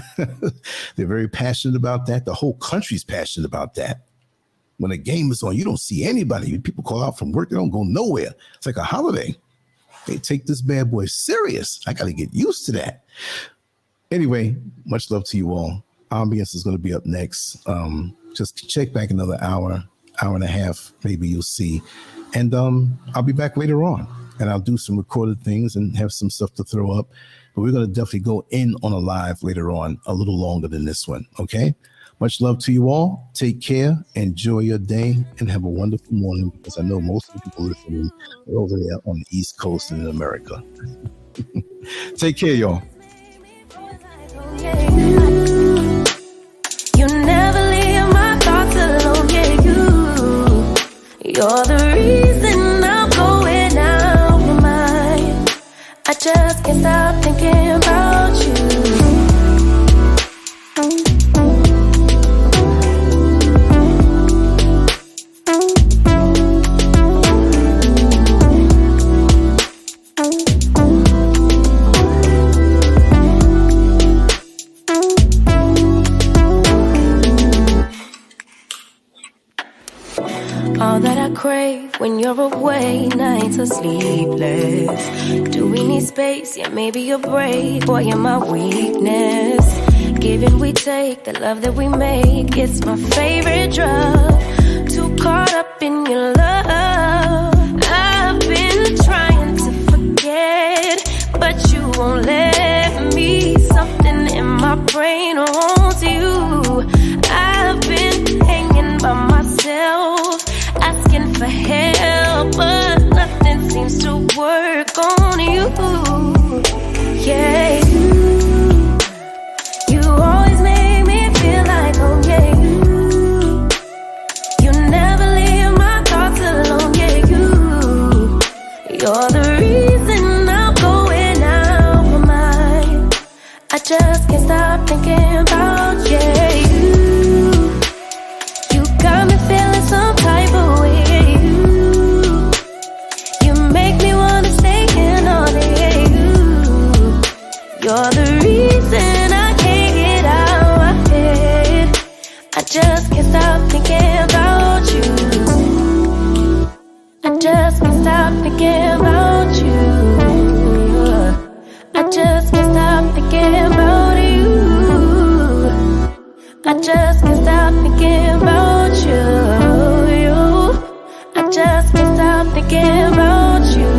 They're very passionate about that. The whole country's passionate about that. When a game is on, you don't see anybody. People call out from work. They don't go nowhere. It's like a holiday. They take this bad boy serious. I got to get used to that. Anyway, much love to you all. Ambience is going to be up next. Just check back another hour and a half. Maybe you'll see. And I'll be back later on. And I'll do some recorded things and have some stuff to throw up. But we're going to definitely go in on a live later on, a little longer than this one. Okay? Much love to you all. Take care. Enjoy your day and have a wonderful morning, because I know most of the people listening are over there on the East Coast and in America. Take care, y'all. You're the reason I'm going out my mind. I just can't stop thinking about you. All that I crave when you're away, nights are sleepless. Do we need space? Yeah, maybe a break. Boy, you're my weakness. Give and we take, the love that we make, it's my favorite drug. Too caught up in your love. I've been trying to forget, but you won't let me. Something in my brain wants you. I've been hanging by myself, asking for help, but nothing seems to work on you. Yeah, you always make me feel like home. Yeah, you never leave my thoughts alone. Yeah, you're the reason I'm going out my mind. I just can't stop thinking about you. You got me feeling some type of way. You make me wanna stay in all day. You're the reason I can't get out my head. I just can't stop thinking about you. I just can't stop thinking about you. I just can't stop thinking about you. I just can't stop thinking about you. I just can't stop thinking about you.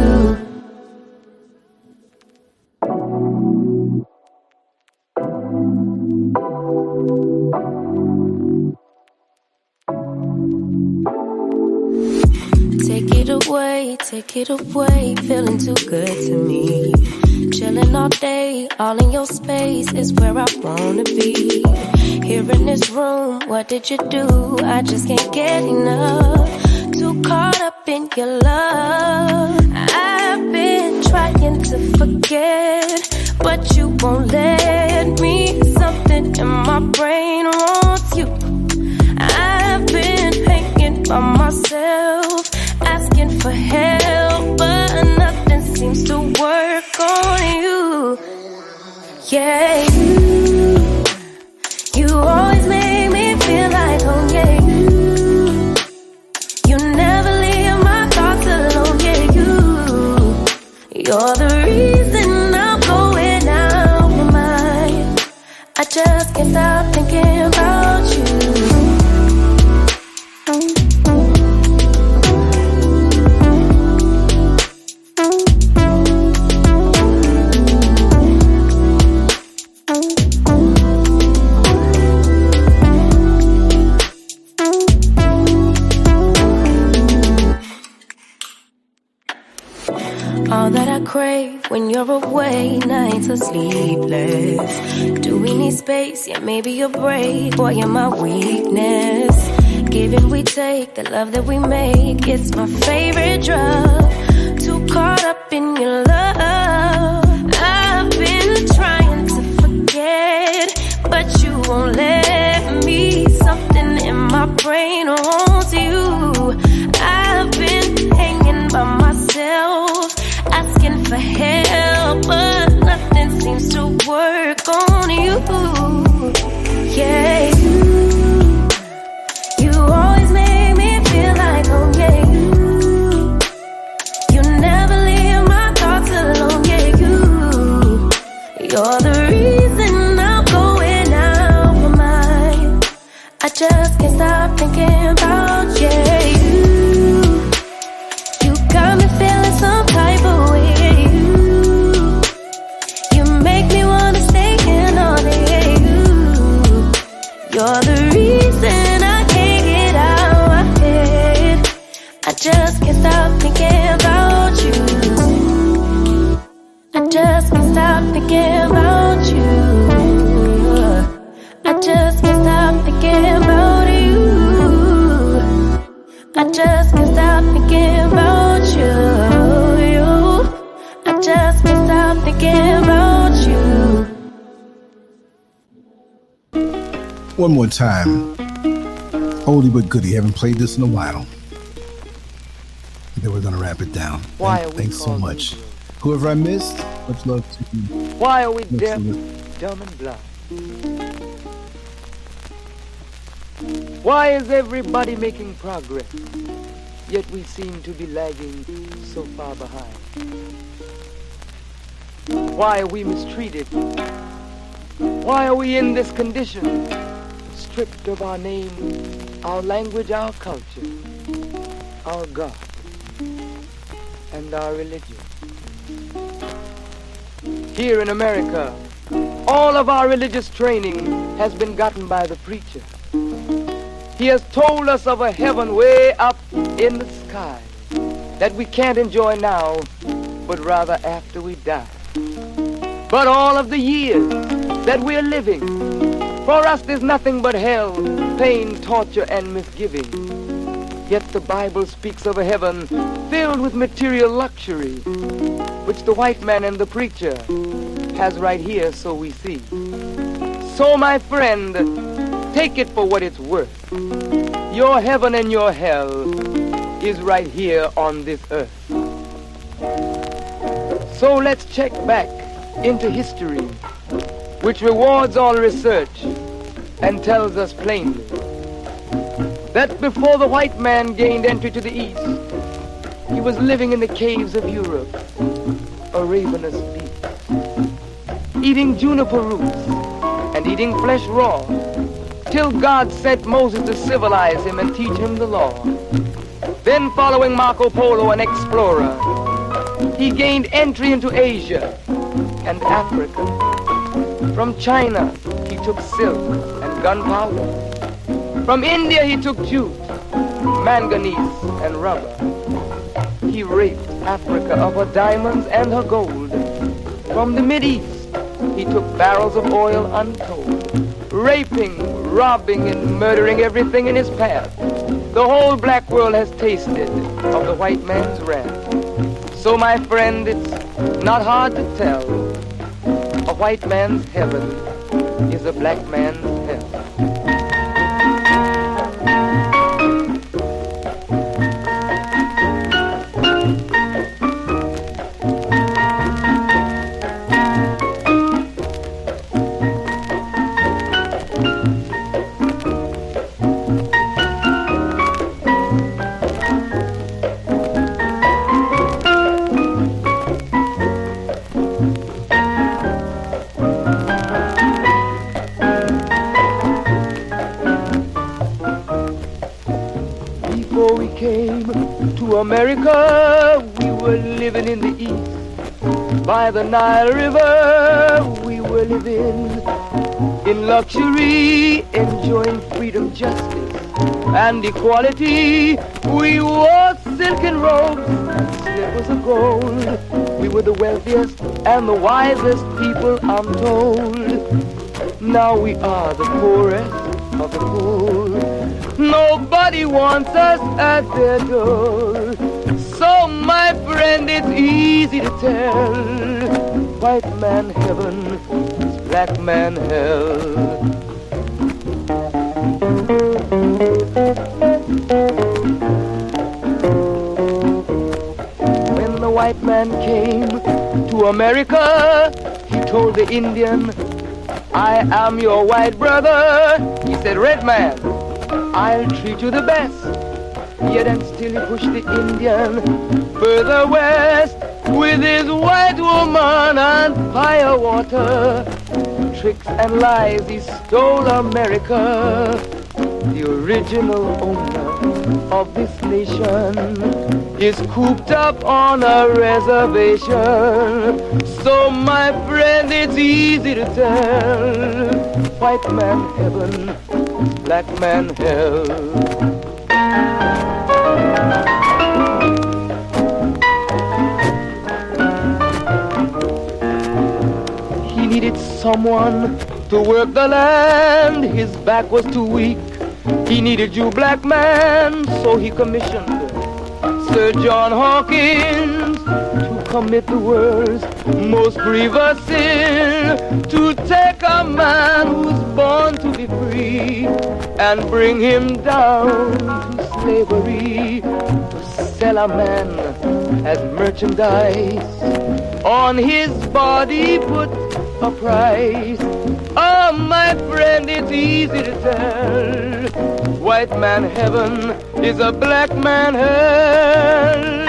Take it away, feeling too good to me. Chilling all day, all in your space is where I wanna be. Here in this room, what did you do? I just can't get enough. Too caught up in your love. I've been trying to forget, but you won't let me. Something in my brain wants you. I've been hanging by myself, asking for help, but nothing seems to work on you. Yeah, you always make me feel like home. Yeah, you never leave my thoughts alone. Yeah, you're the reason I'm going out my mind. I just can't stop thinking about you. All that I crave when you're away, nights are sleepless. Do we need space? Yeah, maybe a break. Boy, you're my weakness. Give and we take, the love that we make, it's my favorite drug. Too caught up in your love. I've been trying to forget, but you won't let me. Something in my brain wants you. I've been hanging by myself, asking for help, but nothing seems to work on you. Yeah, you always make me feel like home. Yeah, you never leave my thoughts alone. Yeah, you're the reason I'm going out my mind. I just can't stop thinking about you. You got me feeling some type of way. You make me wanna stay in all day. You're the reason I can't get out my head. I just can't stop thinking about you. I just can't stop thinking about you. I just can't stop thinking about you. I just can't stop One more time. Oldie but goodie. Haven't played this in a while. Then we're going to wrap it down. Thanks so much. Whoever I missed, much love to you. Why are we deaf, dumb, and blind? Why is everybody making progress, yet we seem to be lagging so far behind? Why are we mistreated? Why are we in this condition, stripped of our name, our language, our culture, our God, and our religion? Here in America, all of our religious training has been gotten by the preacher. He has told us of a heaven way up in the sky that we can't enjoy now, but rather after we die. But all of the years that we're living, for us there's nothing but hell, pain, torture, and misgiving. Yet the Bible speaks of a heaven filled with material luxury, which the white man and the preacher has right here, so we see. So my friend, take it for what it's worth. Your heaven and your hell is right here on this earth. So let's check back into history, which rewards all research and tells us plainly that before the white man gained entry to the East, he was living in the caves of Europe, a ravenous beast, eating juniper roots and eating flesh raw, till God sent Moses to civilize him and teach him the law. Then, following Marco Polo, an explorer, he gained entry into Asia and Africa. From China, he took silk and gunpowder. From India, he took jute, manganese, and rubber. He raped Africa of her diamonds and her gold. From the Mideast, he took barrels of oil untold, raping, robbing, and murdering everything in his path. The whole black world has tasted of the white man's wrath. So, my friend, it's not hard to tell. A white man's heaven is a black man's hell. America, we were living in the East. By the Nile River, we were living in luxury, enjoying freedom, justice, and equality. We wore silken robes and slippers of gold. We were the wealthiest and the wisest people, I'm told. Now we are the poorest of the poor. Nobody wants us at their door. So, my friend, it's easy to tell. White man heaven is black man hell. When the white man came to America, he told the Indian, I am your white brother. He said, red man, I'll treat you the best. Yet and still he pushed the Indian further west with his white woman and fire water. Tricks and lies, he stole America. The original owner of this nation is cooped up on a reservation. So, my friend, it's easy to tell. White man heaven, black man hell. He needed someone to work the land. His back was too weak. He needed you, black man, so he commissioned Sir John Hawkins to commit the world's most grievous sin, to take a man who's born to be free and bring him down to slavery, to sell a man as merchandise, on his body put a price. Oh, my friend, it's easy to tell, white man heaven is a black man hell.